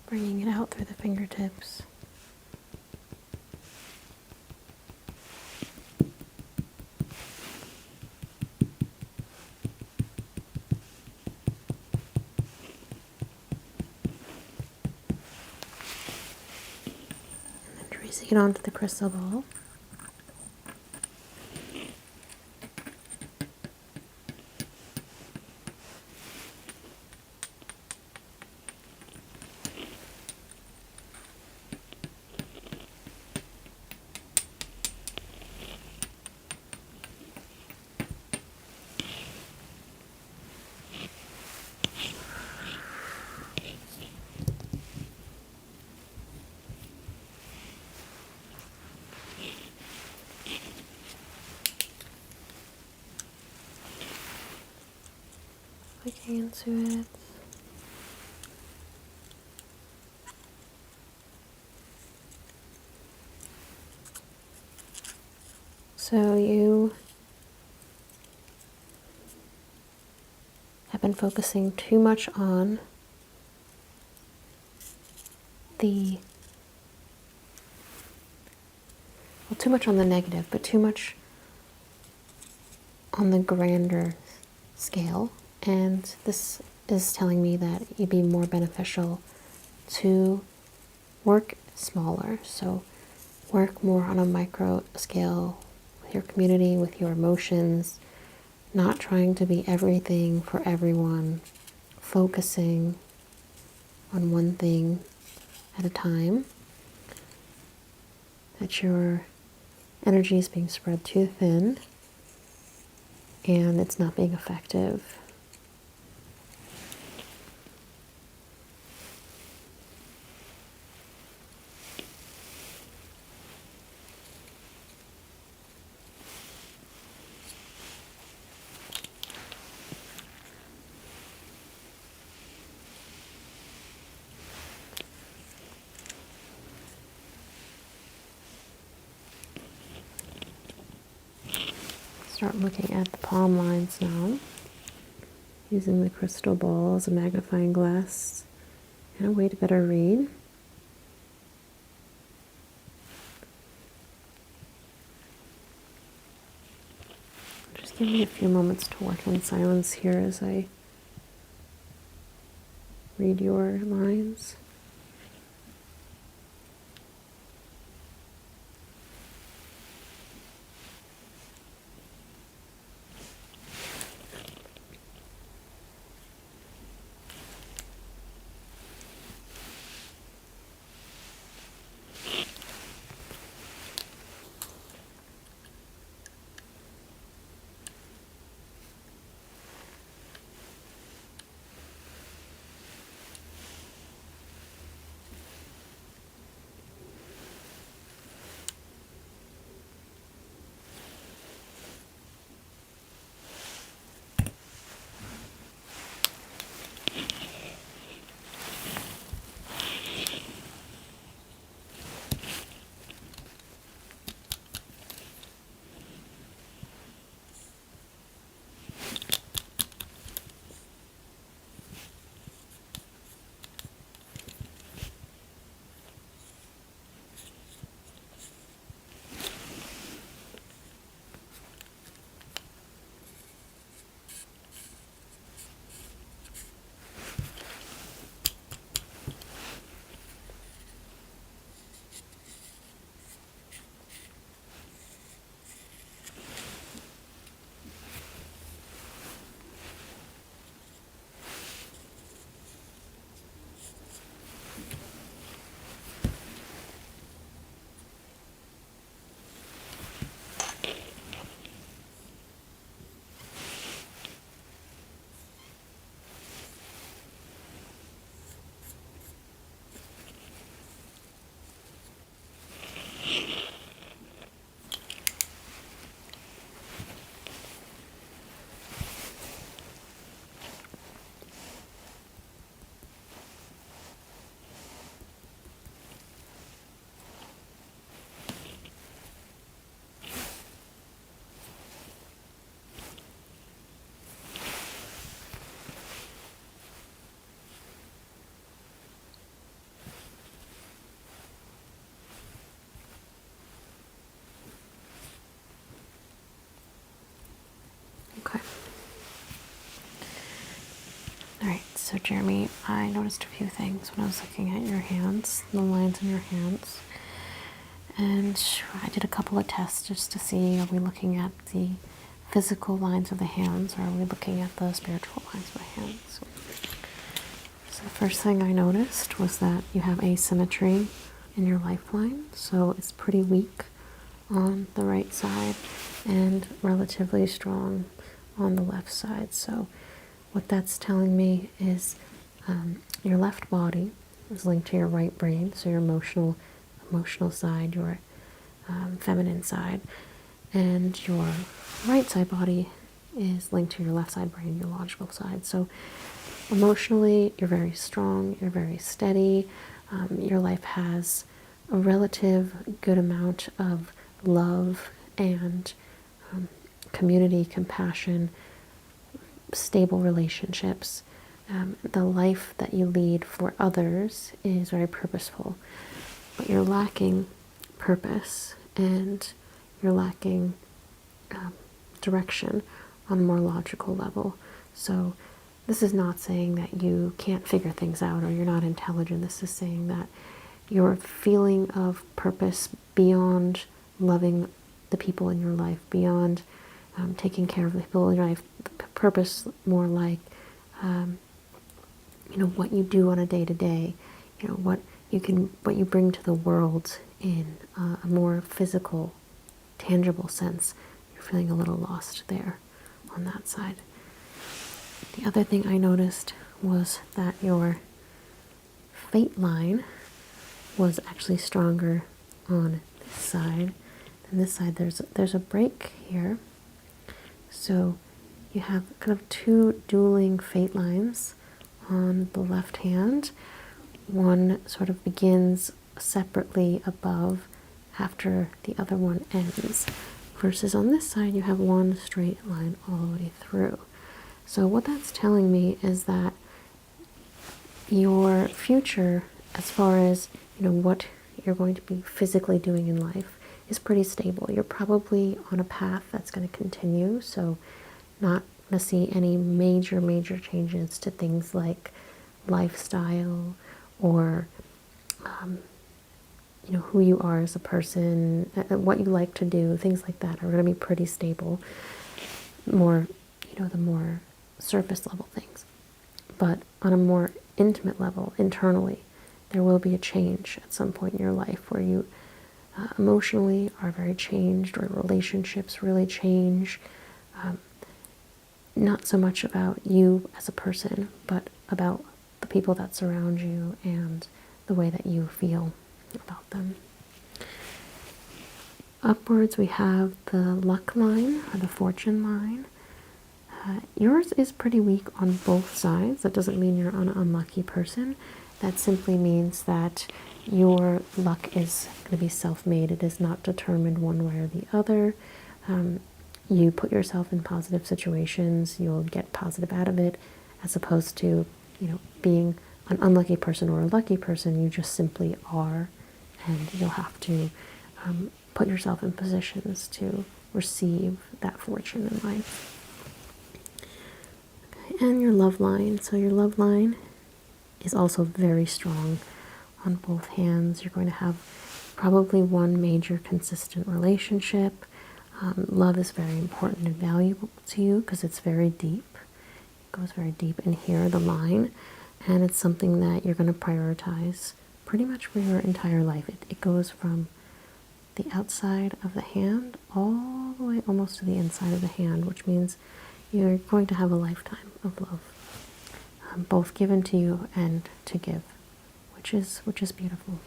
Bringing it out through the fingertips. And then tracing it onto the crystal ball. Looking into it. So you have been focusing too much on too much on the negative, but too much on the grander scale. And this is telling me that it'd be more beneficial to work smaller. So work more on a micro scale with your community, with your emotions, not trying to be everything for everyone, focusing on one thing at a time, that your energy is being spread too thin and it's not being effective. Start looking at the palm lines now, using the crystal ball as a magnifying glass and a way to better read. Just give me a few moments to work in silence here as I read your lines. So Jeremy, I noticed a few things when I was looking at your hands, the lines in your hands. And I did a couple of tests just to see, are we looking at the physical lines of the hands, or are we looking at the spiritual lines of the hands? So the first thing I noticed was that you have asymmetry in your lifeline. So it's pretty weak on the right side and relatively strong on the left side. So what that's telling me is your left body is linked to your right brain, so your emotional side, your feminine side, and your right side body is linked to your left side brain, your logical side. So emotionally, you're very strong, you're very steady. Your life has a relative good amount of love and community, compassion, stable relationships. The life that you lead for others is very purposeful, but you're lacking purpose and you're lacking direction on a more logical level. So this is not saying that you can't figure things out or you're not intelligent. This is saying that your feeling of purpose beyond loving the people in your life, beyond taking care of the people in your life, purpose more like what you do on a day-to-day, what you bring to the world in a more physical, tangible sense. You're feeling a little lost there on that side. The other thing I noticed was that your fate line was actually stronger on this side than this side. There's a break here. So you have kind of two dueling fate lines on the left hand. One sort of begins separately above after the other one ends, versus on this side you have one straight line all the way through. So what that's telling me is that your future, as far as what you're going to be physically doing in life, is pretty stable. You're probably on a path that's going to continue, so not going to see any major changes to things like lifestyle or who you are as a person, what you like to do, things like that are going to be pretty stable. More, the more surface level things. But on a more intimate level, internally, there will be a change at some point in your life where you emotionally are very changed, or relationships really change. Not so much about you as a person, but about the people that surround you and the way that you feel about them. Upwards we have the luck line, or the fortune line. Yours is pretty weak on both sides. That doesn't mean you're an unlucky person. That simply means that your luck is going to be self-made. It is not determined one way or the other. You put yourself in positive situations, you'll get positive out of it, as opposed to, being an unlucky person or a lucky person. You just simply are, and you'll have to put yourself in positions to receive that fortune in life. Okay, and your love line. So your love line is also very strong on both hands. You're going to have probably one major consistent relationship. Love is very important and valuable to you because it's very deep. It goes very deep in here, the line, and it's something that you're going to prioritize pretty much for your entire life. It goes from the outside of the hand all the way almost to the inside of the hand, which means you're going to have a lifetime of love, both given to you and to give, which is beautiful.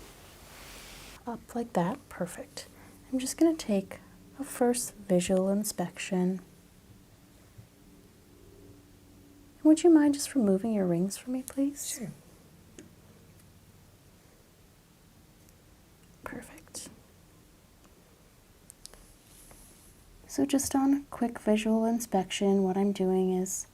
Up like that, perfect. I'm just going to take a first visual inspection. Would you mind just removing your rings for me, please? Sure. Perfect. So just on a quick visual inspection, what I'm doing is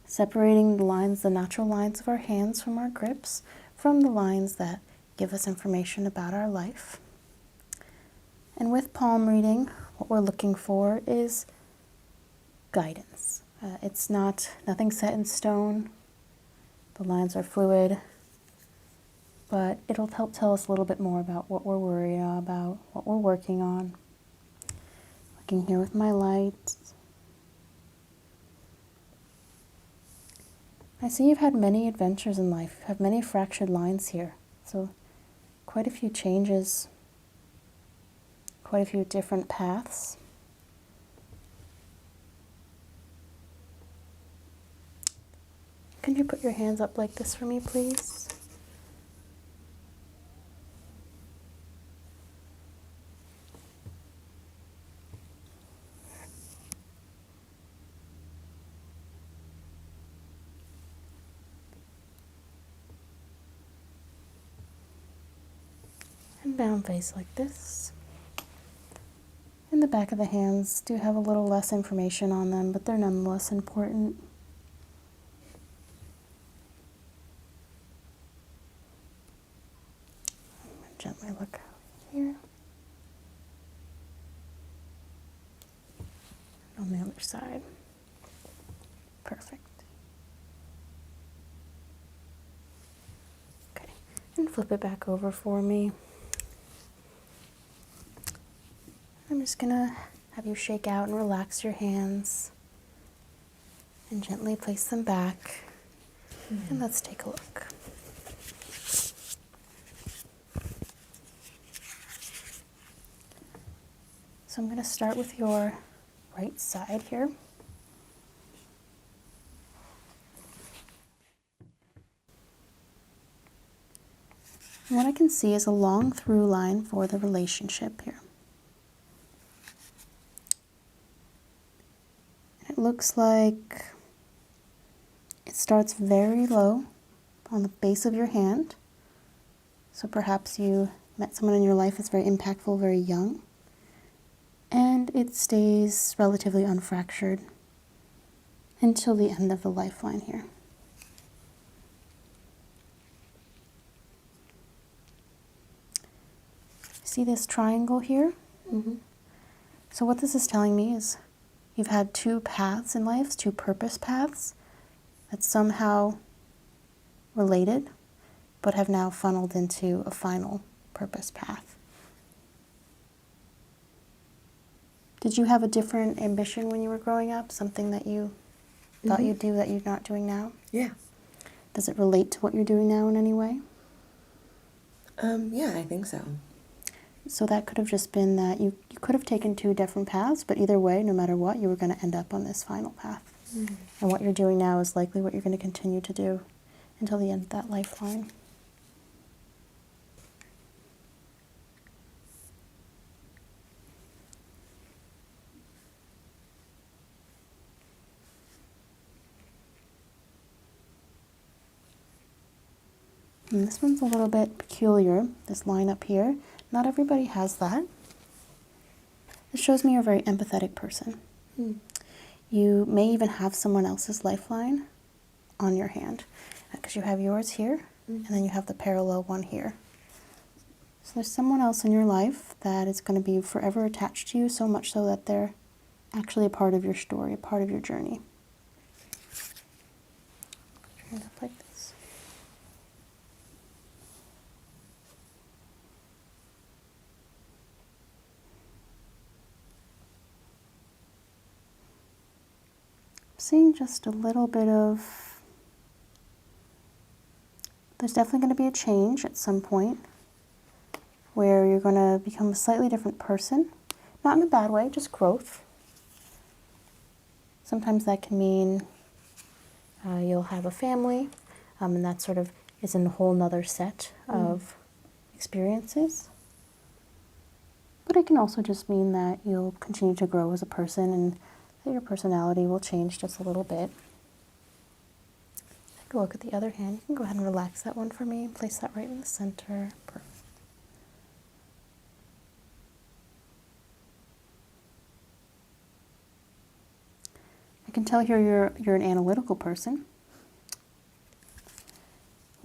separating the lines, the natural lines of our hands from our grips, from the lines that give us information about our life. And with palm reading, what we're looking for is guidance. It's nothing set in stone. The lines are fluid, but it'll help tell us a little bit more about what we're worried about, what we're working on. Looking here with my light. I see you've had many adventures in life, you have many fractured lines here. So quite a few changes, quite a few different paths. Could you put your hands up like this for me, please? And down face like this. And the back of the hands do have a little less information on them, but they're nonetheless important. Gently look out here. On the other side. Perfect. Okay, and flip it back over for me. I'm just gonna have you shake out and relax your hands and gently place them back. And let's take a look. So I'm going to start with your right side here. And what I can see is a long through line for the relationship here. It looks like it starts very low on the base of your hand. So perhaps you met someone in your life that's very impactful, very young. And it stays relatively unfractured until the end of the lifeline here. See this triangle here? Mm-hmm. So what this is telling me is you've had two paths in life, two purpose paths that somehow related, but have now funneled into a final purpose path. Did you have a different ambition when you were growing up? Something that you thought you'd do that you're not doing now? Yeah. Does it relate to what you're doing now in any way? Yeah, I think so. So that could have just been that you could have taken two different paths, but either way, no matter what, you were going to end up on this final path. Mm. And what you're doing now is likely what you're going to continue to do until the end of that lifeline. And this one's a little bit peculiar, this line up here. Not everybody has that. It shows me you're a very empathetic person. Mm. You may even have someone else's lifeline on your hand, because you have yours here, and then you have the parallel one here. So there's someone else in your life that is going to be forever attached to you, so much so that they're actually a part of your story, a part of your journey. Turn it up like this. Seeing just a little bit of, there's definitely going to be a change at some point where you're going to become a slightly different person. Not in a bad way, just growth. Sometimes that can mean you'll have a family, and that sort of is in a whole nother set of experiences. But it can also just mean that you'll continue to grow as a person and that your personality will change just a little bit. Take a look at the other hand. You can go ahead and relax that one for me and place that right in the center. Perfect. I can tell here you're an analytical person.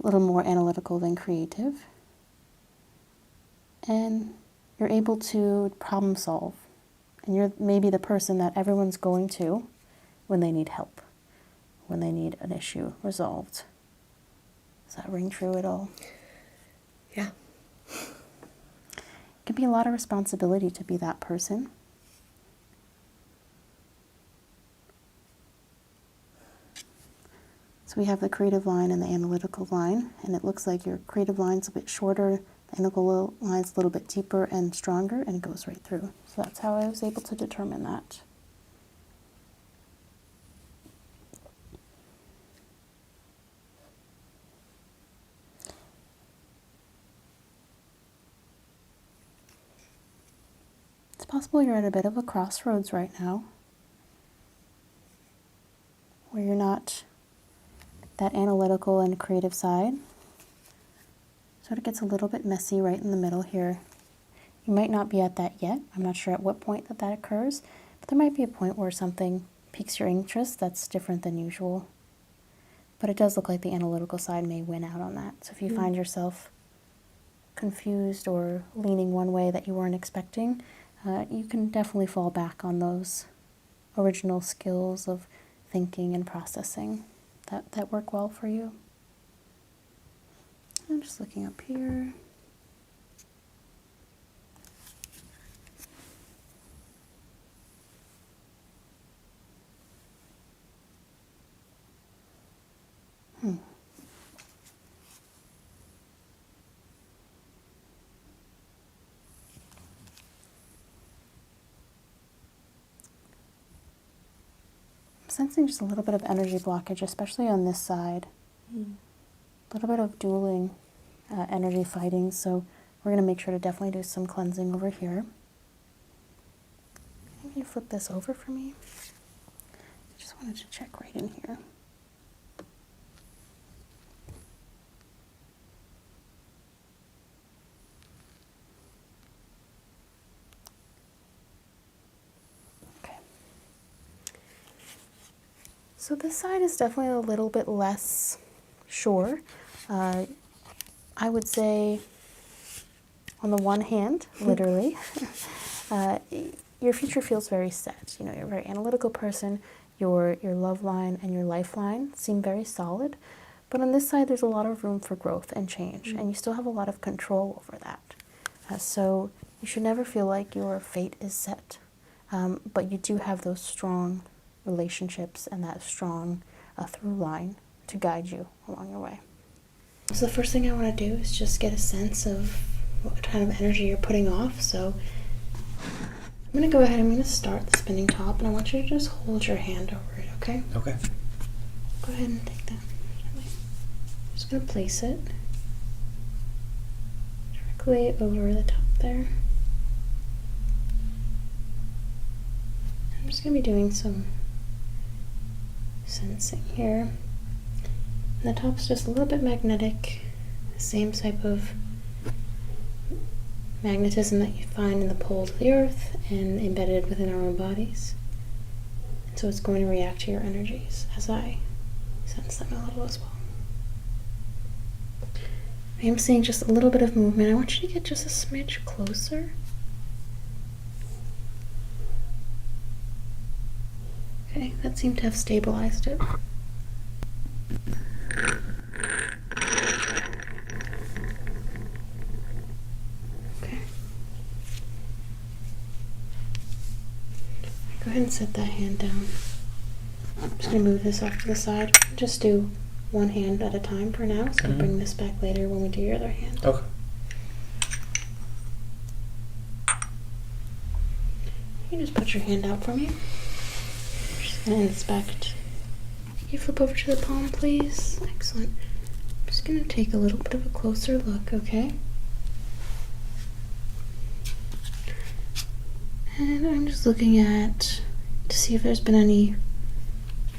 A little more analytical than creative. And you're able to problem solve. And you're maybe the person that everyone's going to when they need help, when they need an issue resolved. Does that ring true at all? Yeah. It can be a lot of responsibility to be that person. So we have the creative line and the analytical line, and it looks like your creative line's a bit shorter, the analytical line's a little bit deeper and stronger, and it goes right through. So that's how I was able to determine that. It's possible you're at a bit of a crossroads right now, where you're not that analytical and creative side. So it gets a little bit messy right in the middle here. You might not be at that yet. I'm not sure at what point that occurs, but there might be a point where something piques your interest that's different than usual. But it does look like the analytical side may win out on that. So if you find yourself confused or leaning one way that you weren't expecting, you can definitely fall back on those original skills of thinking and processing that work well for you. I'm just looking up here. I'm sensing just a little bit of energy blockage, especially on this side. A little bit of dueling energy fighting, so we're going to make sure to definitely do some cleansing over here. Can you flip this over for me? I just wanted to check right in here. Okay. So this side is definitely a little bit less sure. I would say, on the one hand, literally, your future feels very set. You know, you're a very analytical person. Your love line and your lifeline seem very solid. But on this side, there's a lot of room for growth and change, and you still have a lot of control over that. So you should never feel like your fate is set. But you do have those strong relationships and that strong through line to guide you along your way. So the first thing I want to do is just get a sense of what kind of energy you're putting off. So I'm going to go ahead, I'm going to start the spinning top, and I want you to just hold your hand over it, okay? Okay. Go ahead and take that. I'm just going to place it directly over the top there. I'm just going to be doing some sensing here. And the top's just a little bit magnetic, the same type of magnetism that you find in the poles of the earth and embedded within our own bodies. And so it's going to react to your energies as I sense them a little as well. I am seeing just a little bit of movement. I want you to get just a smidge closer. Okay, that seemed to have stabilized it. Okay. Go ahead and set that hand down. I'm just going to move this off to the side. Just do one hand at a time for now, so we'll bring this back later when we do your other hand. Okay. You can just put your hand out for me. I'm just going to inspect. Can you flip over to the palm, please? Excellent. I'm just going to take a little bit of a closer look, okay? And I'm just looking at to see if there's been any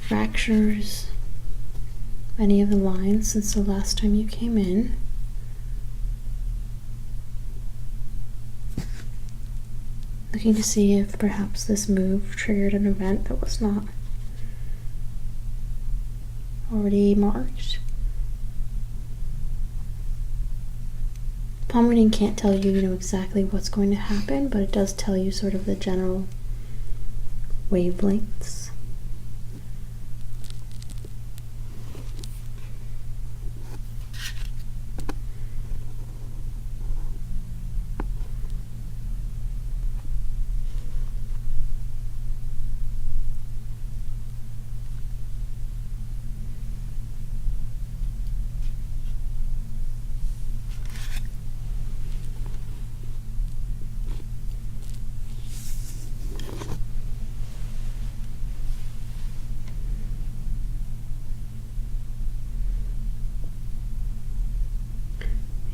fractures, any of the lines since the last time you came in. Looking to see if perhaps this move triggered an event that was not already marked. Palm reading can't tell you, exactly what's going to happen, but it does tell you sort of the general wavelengths.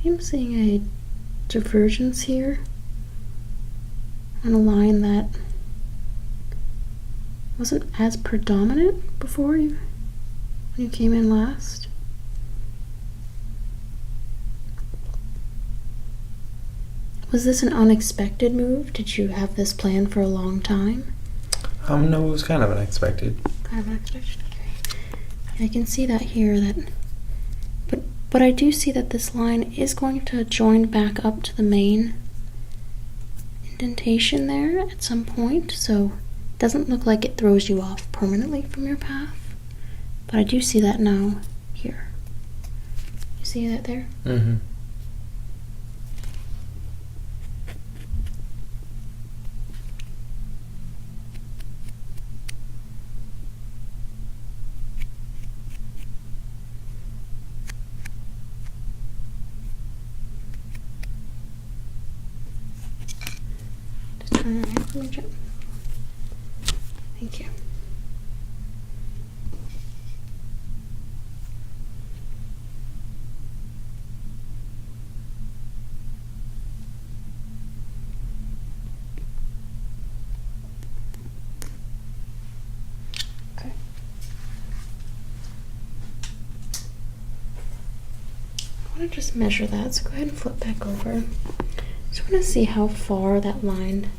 I'm seeing a divergence here on a line that wasn't as predominant before when you came in last. Was this an unexpected move? Did you have this plan for a long time? No, it was kind of unexpected. Kind of unexpected, okay. Yeah, I can see that here, but I do see that this line is going to join back up to the main indentation there at some point, so it doesn't look like it throws you off permanently from your path, but I do see that now here. You see that there? Mm-hmm. Just turn around for me, Jim. Thank you. Okay. I want to just measure that, so go ahead and flip back over. Just want to see how far that line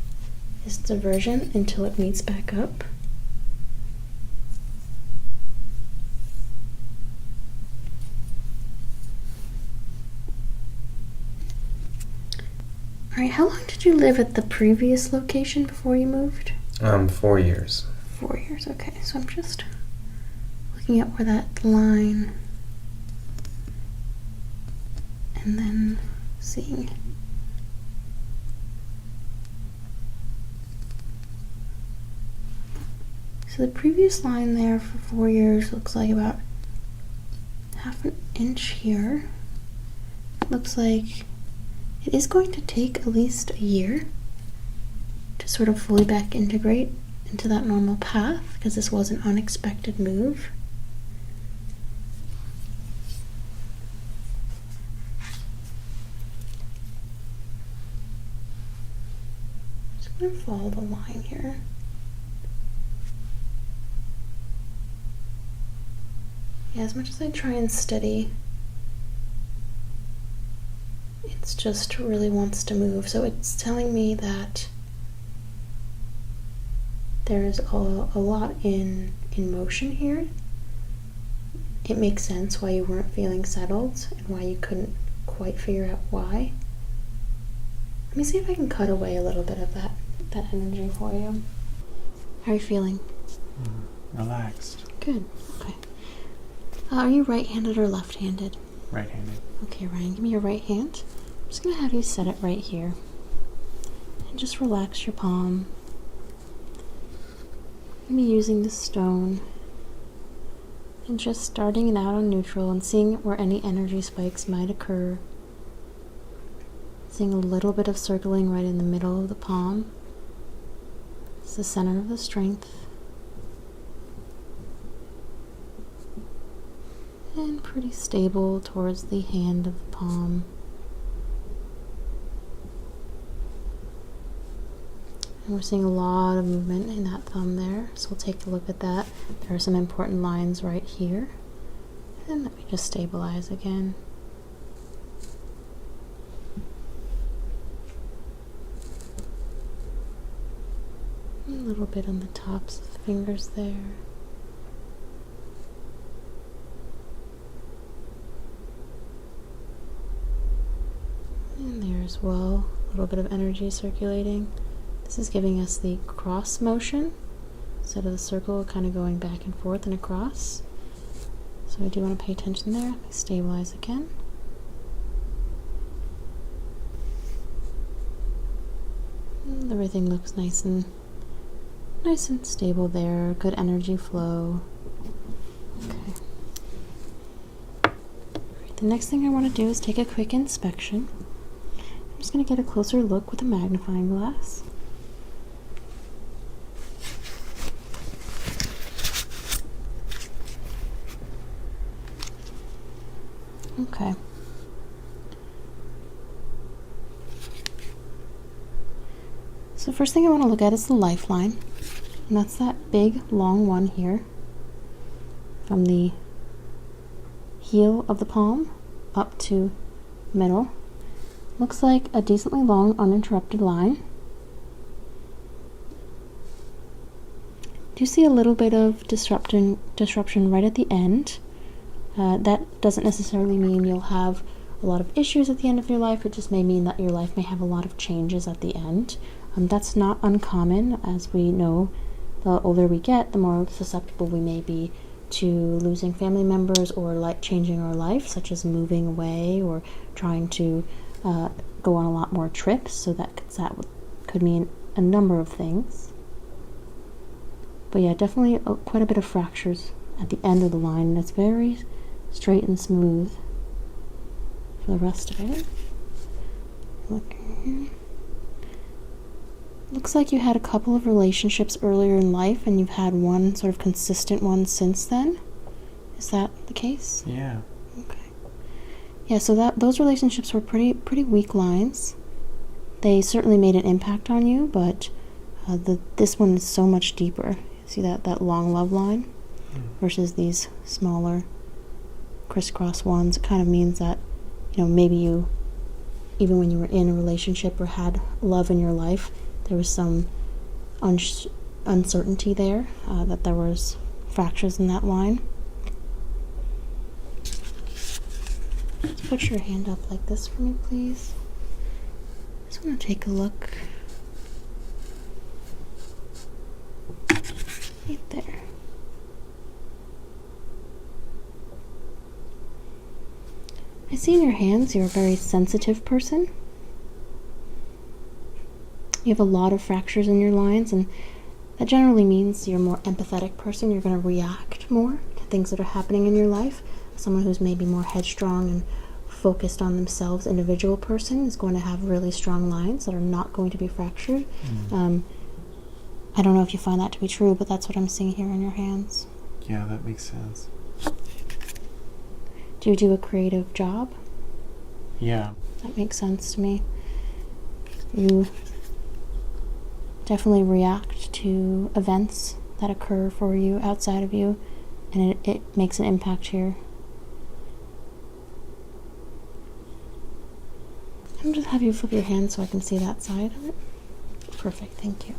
is divergent until it meets back up. Alright, how long did you live at the previous location before you moved? 4 years. 4 years, okay. So I'm just looking at where that line, and then seeing. So the previous line there for 4 years looks like about half an inch here. It looks like it is going to take at least a year to sort of fully back integrate into that normal path, because this was an unexpected move. Just going to follow the line here. Yeah, as much as I try and steady, it's just really wants to move. So it's telling me that there's a lot in motion here. It makes sense why you weren't feeling settled and why you couldn't quite figure out why. Let me see if I can cut away a little bit of that energy for you. How are you feeling? Relaxed. Good. Okay. Are you right-handed or left-handed? Right-handed. Okay, Ryan, give me your right hand. I'm just going to have you set it right here. And just relax your palm. I'm going to be using the stone and just starting it out on neutral and seeing where any energy spikes might occur. Seeing a little bit of circling right in the middle of the palm. It's the center of the strength. And pretty stable towards the hand of the palm. And we're seeing a lot of movement in that thumb there, so we'll take a look at that. There are some important lines right here. And let me just stabilize again. A little bit on the tops of the fingers there. And there as well, a little bit of energy circulating. This is giving us the cross motion instead of the circle kind of going back and forth and across. So I do want to pay attention there. Let me stabilize again. And everything looks nice and stable there. Good energy flow. Okay. Right, the next thing I want to do is take a quick inspection. I'm just going to get a closer look with a magnifying glass. Okay. So first thing I want to look at is the lifeline. And that's that big, long one here. From the heel of the palm up to middle. Looks like a decently long, uninterrupted line. Do you see a little bit of disruption right at the end? That doesn't necessarily mean you'll have a lot of issues at the end of your life. It just may mean that your life may have a lot of changes at the end. That's not uncommon. As we know, the older we get, the more susceptible we may be to losing family members or like changing our life, such as moving away or trying to go on a lot more trips. So that could mean a number of things. But yeah, definitely quite a bit of fractures at the end of the line, and it's very straight and smooth for the rest of it. Look here. Looks like you had a couple of relationships earlier in life, and you've had one sort of consistent one since then. Is that the case? Yeah. Okay. Yeah, so those relationships were pretty weak lines. They certainly made an impact on you, but this one is so much deeper. See that long love line versus these smaller crisscross ones. It kind of means that, maybe you, even when you were in a relationship or had love in your life, there was some uncertainty there, that there was fractures in that line. Put your hand up like this for me, please. Just want to take a look. Right there. I see in your hands you're a very sensitive person. You have a lot of fractures in your lines, and that generally means you're a more empathetic person. You're going to react more to things that are happening in your life. Someone who's maybe more headstrong and focused on themselves, individual person, is going to have really strong lines that are not going to be fractured. I don't know if you find that to be true, but that's what I'm seeing here in your hands. Yeah, that makes sense. Do you do a creative job? Yeah. That makes sense to me. You definitely react to events that occur for you outside of you, and it makes an impact here. I'm just have you flip your hand so I can see that side of it. Perfect, thank you.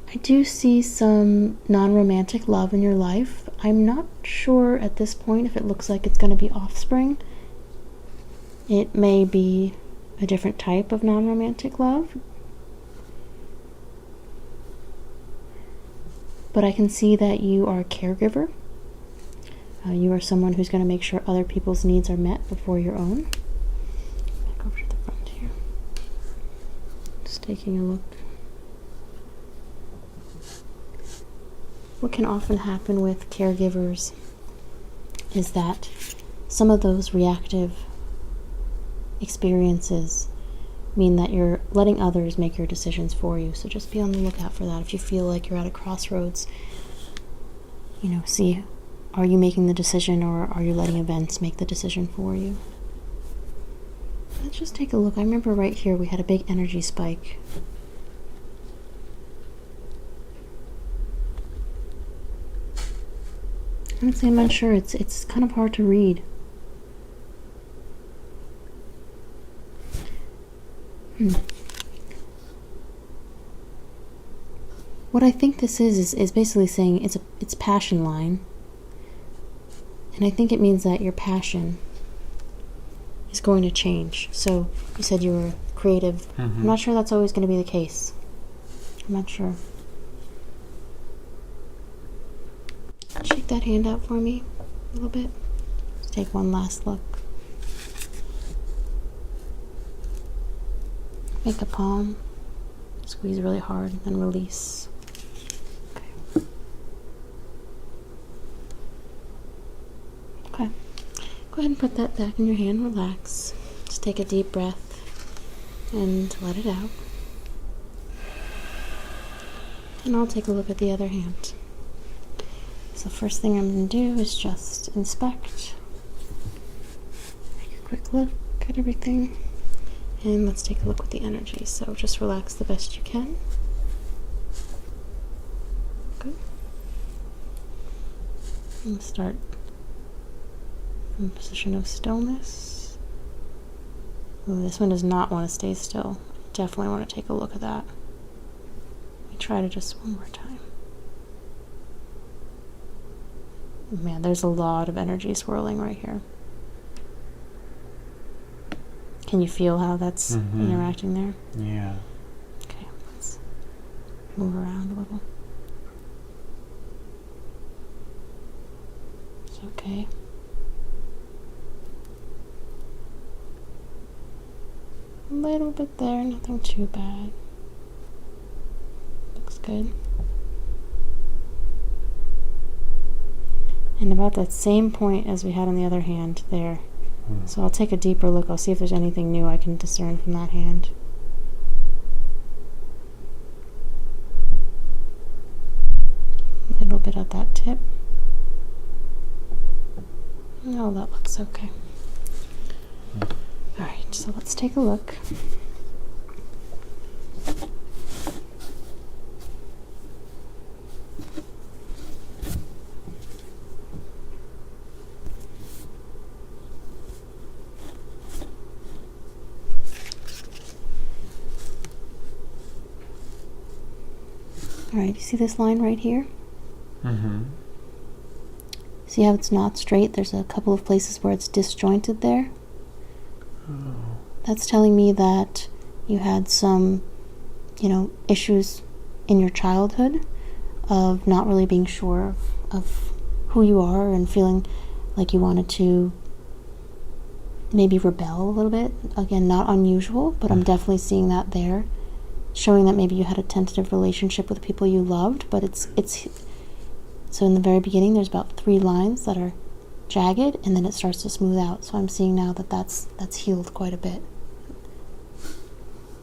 I do see some non-romantic love in your life. I'm not sure at this point if it looks like it's going to be offspring. It may be a different type of non-romantic love. But I can see that you are a caregiver. You are someone who's going to make sure other people's needs are met before your own. Back over to the front here. Just taking a look. What can often happen with caregivers is that some of those reactive experiences mean that you're letting others make your decisions for you. So just be on the lookout for that. If you feel like you're at a crossroads, see, are you making the decision or are you letting events make the decision for you? Let's just take a look. I remember right here we had a big energy spike. Honestly, I'm unsure. It's kind of hard to read. What I think this is basically saying it's passion line. And I think it means that your passion is going to change. So you said you were creative. I'm not sure that's always going to be the case. I'm not sure. Shake that hand out for me a little bit. Let's take one last look. Make a palm. Squeeze really hard and then release. Okay. Go ahead and put that back in your hand. Relax. Just take a deep breath and let it out. And I'll take a look at the other hand. So first thing I'm going to do is just inspect. Take a quick look. Good, everything. And let's take a look with the energy. So just relax the best you can. Good. And start from a position of stillness. Ooh, this one does not want to stay still. Definitely want to take a look at that. We try to just one more time. Man, there's a lot of energy swirling right here. Can you feel how that's interacting there? Yeah. Okay, let's move around a little. It's okay. A little bit there, nothing too bad. Looks good. And about that same point as we had on the other hand there. So I'll take a deeper look. I'll see if there's anything new I can discern from that hand. A little bit at that tip. No, that looks okay. Alright, so let's take a look. Alright, you see this line right here? See how it's not straight? There's a couple of places where it's disjointed there. Oh. That's telling me that you had some, issues in your childhood of not really being sure of who you are and feeling like you wanted to maybe rebel a little bit. Again, not unusual, but I'm definitely seeing that there. Showing that maybe you had a tentative relationship with people you loved, but it's so in the very beginning there's about 3 lines that are jagged and then it starts to smooth out. So I'm seeing now that that's healed quite a bit.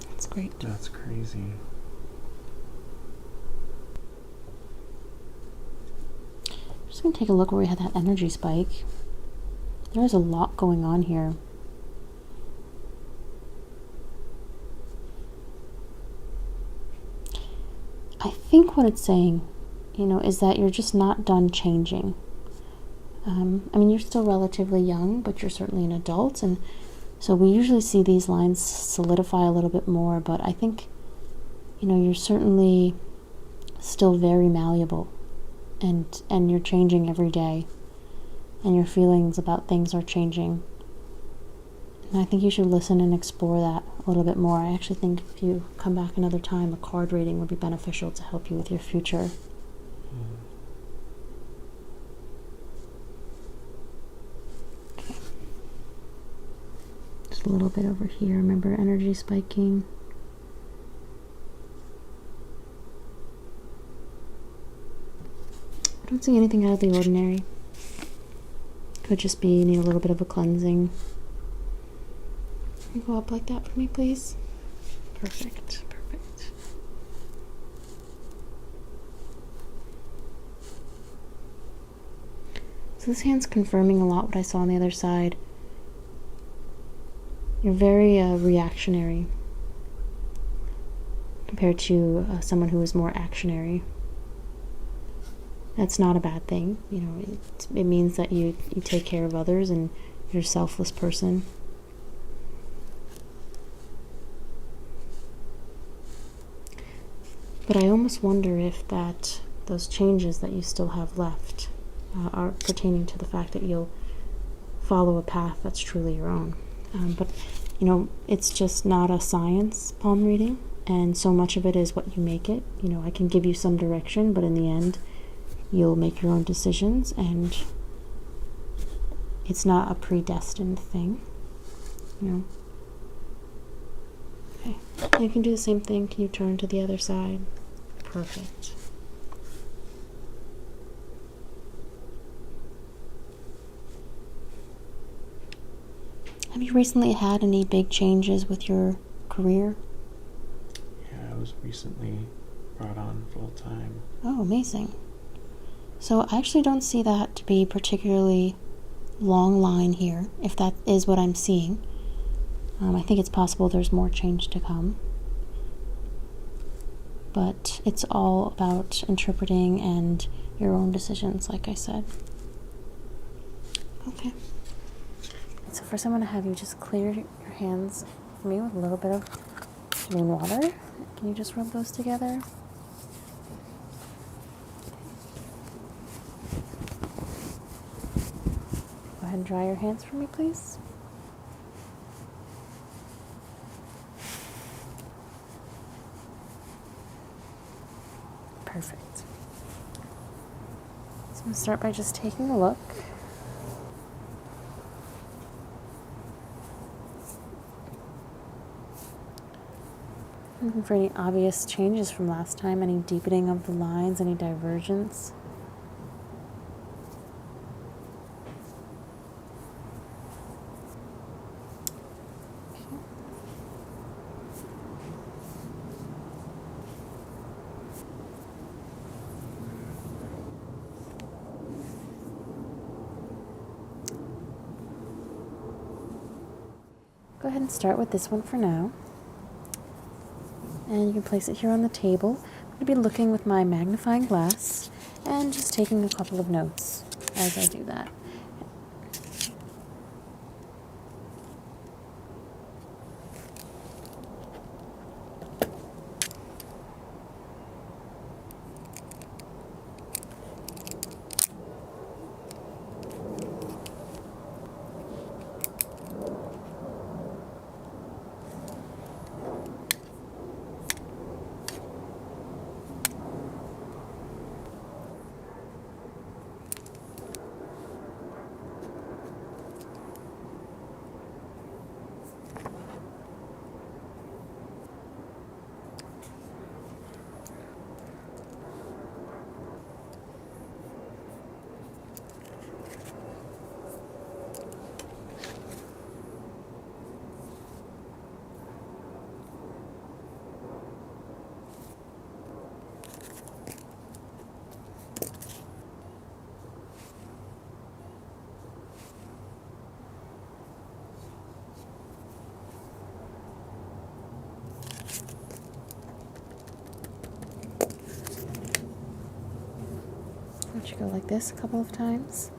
That's great. That's crazy. I'm just going to take a look where we had that energy spike. There's a lot going on here. I think what it's saying, is that you're just not done changing. You're still relatively young, but you're certainly an adult, and so we usually see these lines solidify a little bit more, but I think, you're certainly still very malleable, and you're changing every day, and your feelings about things are changing. And I think you should listen and explore that a little bit more. I actually think if you come back another time, a card reading would be beneficial to help you with your future. Okay. Just a little bit over here. Remember, energy spiking. I don't see anything out of the ordinary. Could just be you need a little bit of a cleansing. Can you go up like that for me, please? Perfect, perfect. So this hand's confirming a lot what I saw on the other side. You're very reactionary compared to someone who is more actionary. That's not a bad thing. It means that you take care of others and you're a selfless person. But I almost wonder if those changes that you still have left are pertaining to the fact that you'll follow a path that's truly your own. But it's just not a science palm reading, and so much of it is what you make it. I can give you some direction, but in the end, you'll make your own decisions, and it's not a predestined thing. Okay, you can do the same thing. Can you turn to the other side? Perfect. Have you recently had any big changes with your career? Yeah, I was recently brought on full time. Oh, amazing. So I actually don't see that to be particularly long line here, if that is what I'm seeing. I think it's possible there's more change to come. But it's all about interpreting and your own decisions, like I said. Okay. So first I'm going to have you just clear your hands for me with a little bit of moon water. Can you just rub those together? Go ahead and dry your hands for me, please. Perfect. So I'm going to start by just taking a look. Looking for any obvious changes from last time, any deepening of the lines, any divergence. Go ahead and start with this one for now. And you can place it here on the table. I'm going to be looking with my magnifying glass and just taking a couple of notes as I do that. Why don't you go like this a couple of times?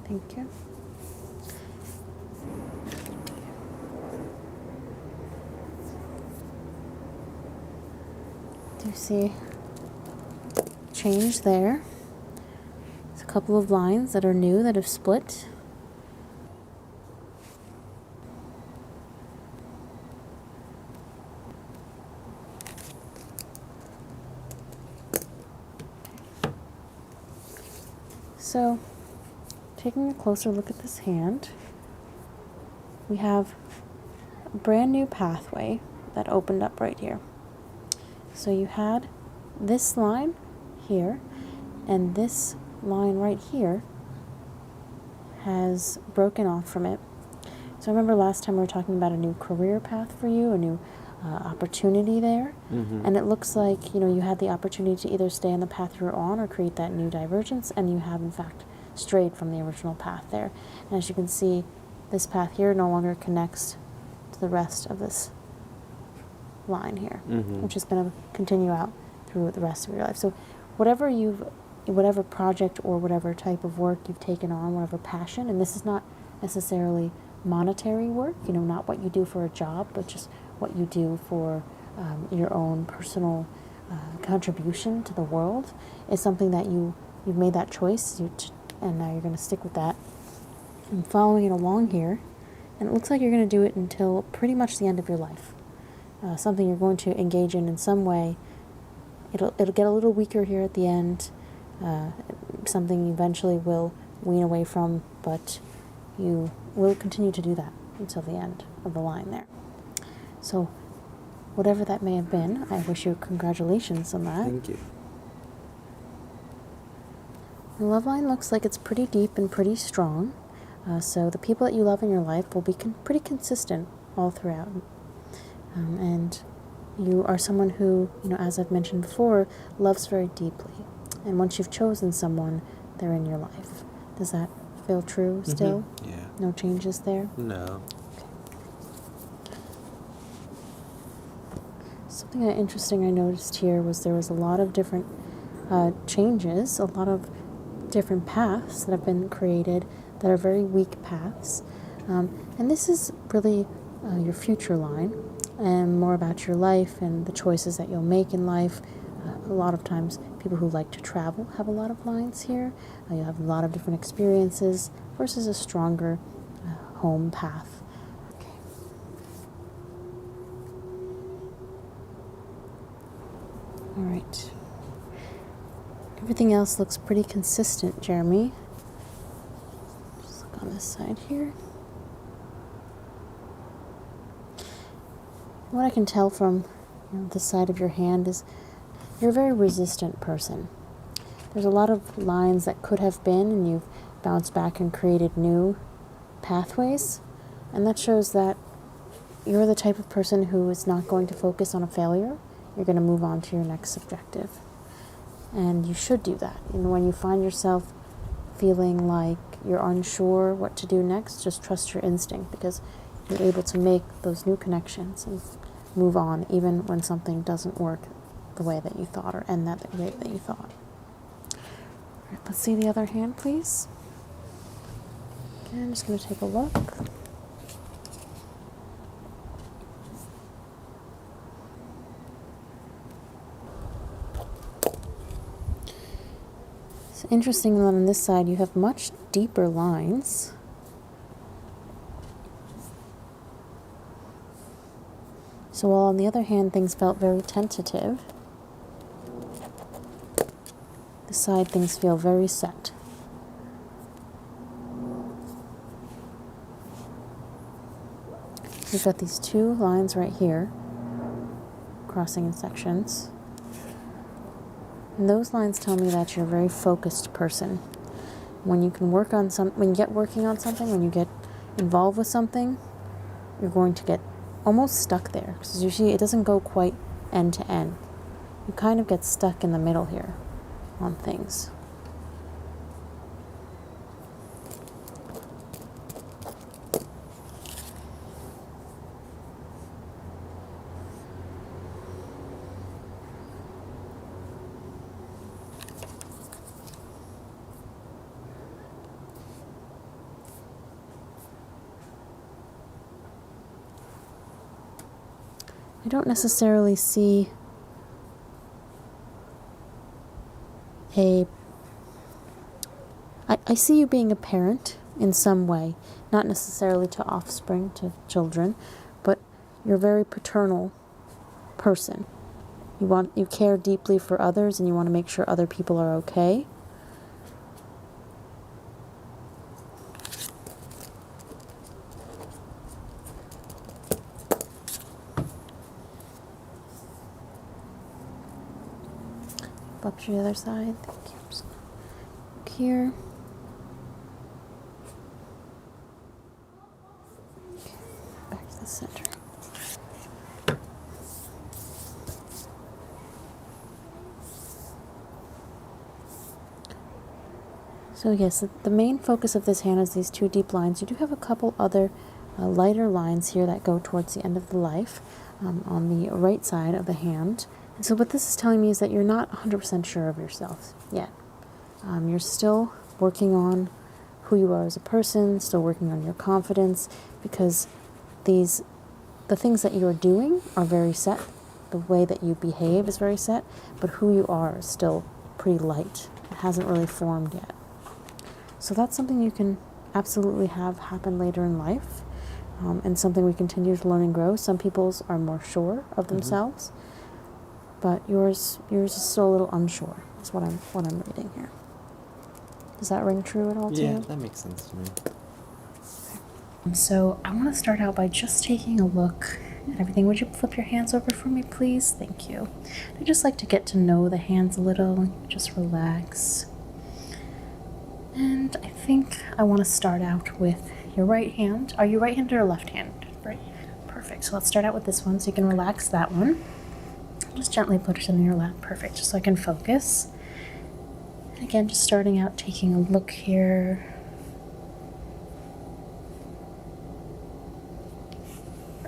Thank you. Do you see change there? There's a couple of lines that are new that have split. So, taking a closer look at this hand, we have a brand new pathway that opened up right here. So you had this line here, and this line right here has broken off from it. So I remember last time we were talking about a new career path for you, a new opportunity there. Mm-hmm. And it looks like, you had the opportunity to either stay on the path you're on or create that new divergence, and you have in fact strayed from the original path there. And as you can see, this path here no longer connects to the rest of this line here, which is going to continue out through the rest of your life. So whatever project or whatever type of work you've taken on, whatever passion, and this is not necessarily monetary work, not what you do for a job, but just what you do for your own personal contribution to the world, is something that you've made that choice, and now you're going to stick with that. I'm following it along here, and it looks like you're going to do it until pretty much the end of your life. Something you're going to engage in some way. It'll get a little weaker here at the end. Something you eventually will wean away from, but you will continue to do that until the end of the line there. So, whatever that may have been, I wish you congratulations on that. Thank you. The love line looks like it's pretty deep and pretty strong. So the people that you love in your life will be pretty consistent all throughout. And you are someone who, as I've mentioned before, loves very deeply. And once you've chosen someone, they're in your life. Does that feel true still? Yeah. No changes there? No. Something interesting I noticed here was there was a lot of different changes, a lot of different paths that have been created that are very weak paths. And this is really your future line and more about your life and the choices that you'll make in life. A lot of times people who like to travel have a lot of lines here. You'll have a lot of different experiences versus a stronger home path. Okay. All right. Everything else looks pretty consistent, Jeremy. Just look on this side here. What I can tell from the side of your hand is you're a very resistant person. There's a lot of lines that could have been, and you've bounced back and created new pathways. And that shows that you're the type of person who is not going to focus on a failure. You're going to move on to your next objective. And you should do that. And when you find yourself feeling like you're unsure what to do next, just trust your instinct, because you're able to make those new connections and move on even when something doesn't work the way that you thought or end that the way that you thought. All right, let's see the other hand, please. Okay, I'm just going to take a look. It's interesting that on this side you have much deeper lines. So while on the other hand things felt very tentative, this side things feel very set. We've got these two lines right here, crossing in sections. And those lines tell me that you're a very focused person. When you can work on when you get working on something, when you get involved with something, you're going to get almost stuck there, because usually it doesn't go quite end to end. You kind of get stuck in the middle here on things. I don't necessarily see I see you being a parent in some way, not necessarily to offspring, to children, but you're a very paternal person. You care deeply for others, and you want to make sure other people are okay. Up to the other side. Thank you. Just look here. Okay, back to the center. So yes, the main focus of this hand is these two deep lines. You do have a couple other lighter lines here that go towards the end of the life on the right side of the hand. And so what this is telling me is that you're not 100% sure of yourself yet. You're still working on who you are as a person, still working on your confidence, because the things that you're doing are very set. The way that you behave is very set, but who you are is still pretty light. It hasn't really formed yet. So that's something you can absolutely have happen later in life, and something we continue to learn and grow. Some people's are more sure of themselves, but yours is still a little unsure. Is what I'm reading here. Does that ring true at all to you? Yeah, that makes sense to me. So I want to start out by just taking a look at everything. Would you flip your hands over for me, please? Thank you. I just like to get to know the hands a little, just relax. And I think I want to start out with your right hand. Are you right-handed or left-handed? Right. Perfect. So let's start out with this one, so you can relax that one. Just gently put it in your lap. Perfect. Just so I can focus. And again, just starting out, taking a look here.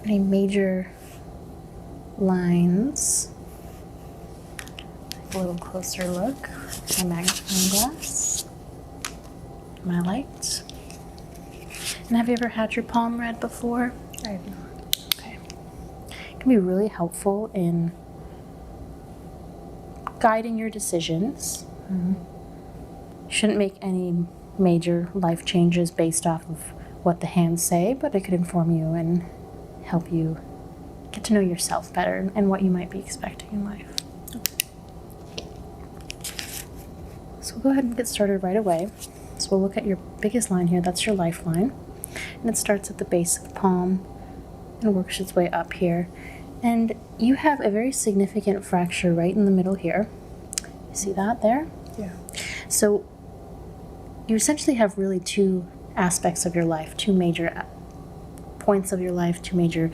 Any major lines. Take a little closer look. My magnifying glass. My light. And have you ever had your palm read before? I have not. Okay. It can be really helpful in guiding your decisions. Shouldn't make any major life changes based off of what the hands say, but it could inform you and help you get to know yourself better and what you might be expecting in life. So we'll go ahead and get started right away. So we'll look at your biggest line here. That's your lifeline. And it starts at the base of the palm and works its way up here. And you have a very significant fracture right in the middle here. You see that there? Yeah. So you essentially have really two aspects of your life, two major points of your life, two major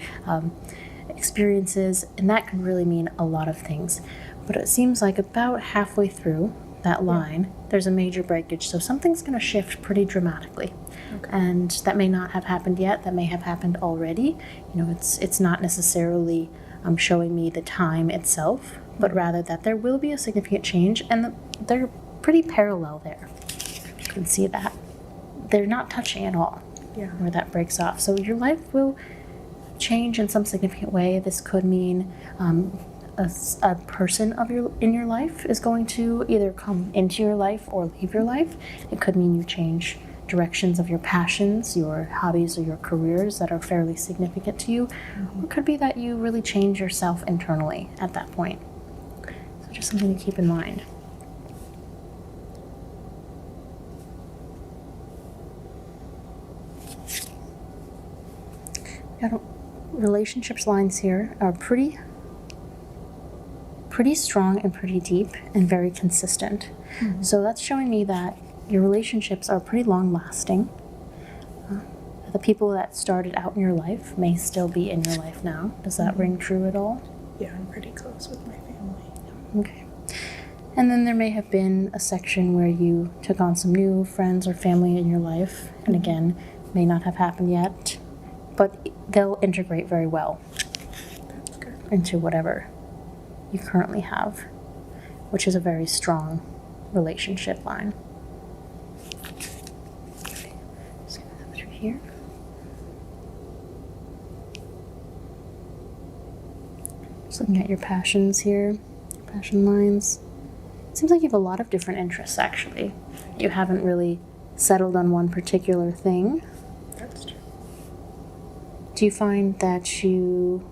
experiences, and that could really mean a lot of things. But it seems like about halfway through that line, there's a major breakage, so something's going to shift pretty dramatically. Okay. And that may not have happened yet, that may have happened already. You know, it's not necessarily showing me the time itself, but rather that there will be a significant change, and they're pretty parallel there. You can see that. They're not touching at all. Yeah. Where that breaks off. So your life will change in some significant way. This could mean a person in your life is going to either come into your life or leave your life. It could mean you change directions of your passions, your hobbies, or your careers that are fairly significant to you. Or it could be that you really change yourself internally at that point. So just something to keep in mind. Relationships lines here are pretty strong and pretty deep and very consistent. So that's showing me that your relationships are pretty long lasting. The people that started out in your life may still be in your life now. Does that ring true at all? Yeah, I'm pretty close with my family. Okay. And then there may have been a section where you took on some new friends or family in your life, and again, may not have happened yet, but they'll integrate very well That's good. into whatever you currently have, which is a very strong relationship line. Okay. Just gonna go through here. Just looking at your passions here, your passion lines. It seems like you have a lot of different interests, actually. You haven't really settled on one particular thing. That's true. Do you find that you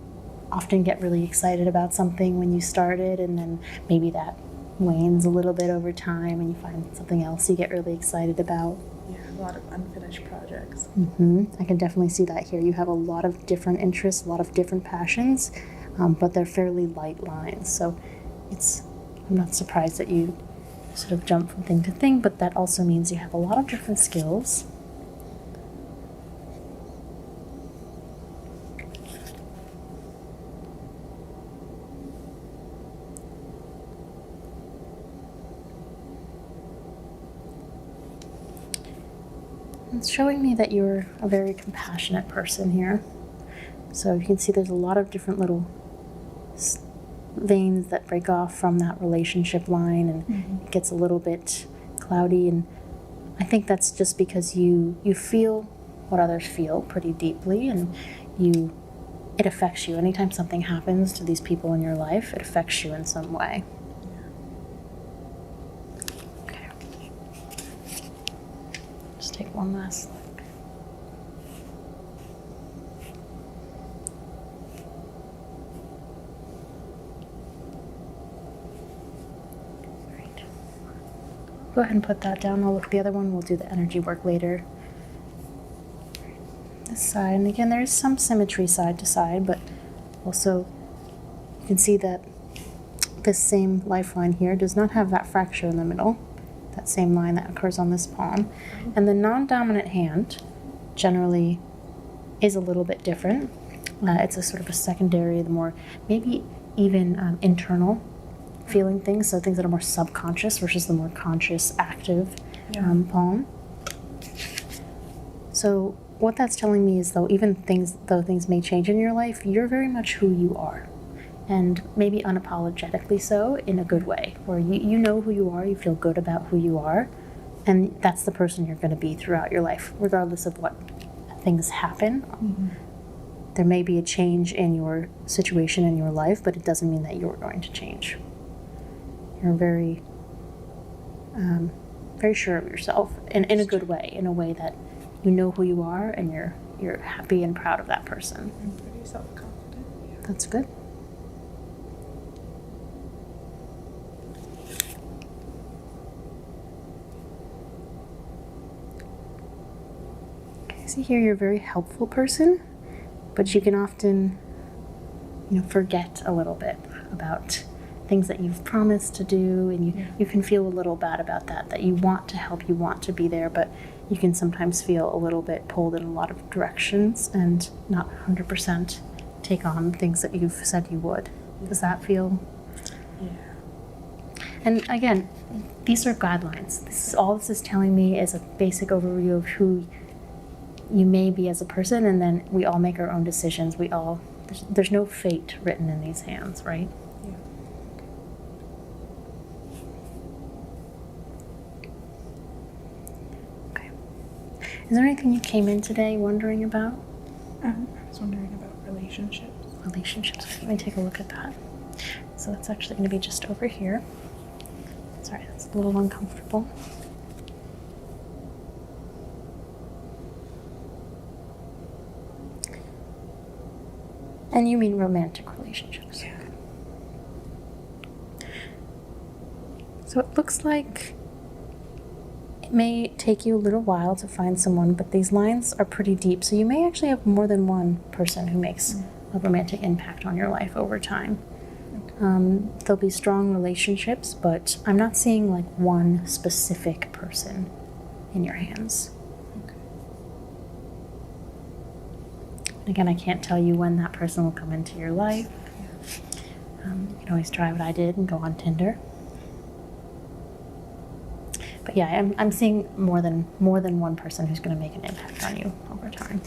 often get really excited about something when you started, and then maybe that wanes a little bit over time and you find something else you get really excited about? Yeah, a lot of unfinished projects. I can definitely see that here. You have a lot of different interests, a lot of different passions, but they're fairly light lines. So I'm not surprised that you sort of jump from thing to thing, but that also means you have a lot of different skills. It's showing me that you're a very compassionate person here. So you can see there's a lot of different little veins that break off from that relationship line, and it gets a little bit cloudy. And I think that's just because you feel what others feel pretty deeply, and it affects you. Anytime something happens to these people in your life, it affects you in some way. Take one last look. Right. Go ahead and put that down. I'll look at the other one. We'll do the energy work later. This side, and again, there is some symmetry side to side, but also you can see that this same lifeline here does not have that fracture in the middle. That same line that occurs on this palm. And the non-dominant hand generally is a little bit different. It's a sort of a secondary, the more maybe even internal feeling things, so things that are more subconscious versus the more conscious, active palm. So what that's telling me is though things may change in your life, you're very much who you are. and maybe unapologetically so in a good way, where you know who you are, you feel good about who you are, and that's the person you're going to be throughout your life, regardless of what things happen. Mm-hmm. There may be a change in your situation in your life, but it doesn't mean that you're going to change. You're very, very sure of yourself in a good way, in a way that you know who you are and you're happy and proud of that person. I'm pretty self-confident. Yeah. That's good. Okay, see here you're a very helpful person, but you can often, forget a little bit about things that you've promised to do, and you can feel a little bad about that you want to help, you want to be there, but you can sometimes feel a little bit pulled in a lot of directions and not 100% take on things that you've said you would. Does that feel? Yeah. And again, these are guidelines. All this is telling me is a basic overview of who you may be as a person, and then we all make our own decisions. There's no fate written in these hands, right? Yeah. Okay. Is there anything you came in today wondering about? I was wondering about relationships. Relationships. Let me take a look at that. So that's actually going to be just over here. Sorry, that's a little uncomfortable. And you mean romantic relationships? Yeah. So it looks like it may take you a little while to find someone, but these lines are pretty deep. So you may actually have more than one person who makes a romantic impact on your life over time. Okay. There'll be strong relationships, but I'm not seeing like one specific person in your hands. Okay. Again, I can't tell you when that person will come into your life. You can always try what I did and go on Tinder. But yeah, I'm seeing more than one person who's going to make an impact on you over time.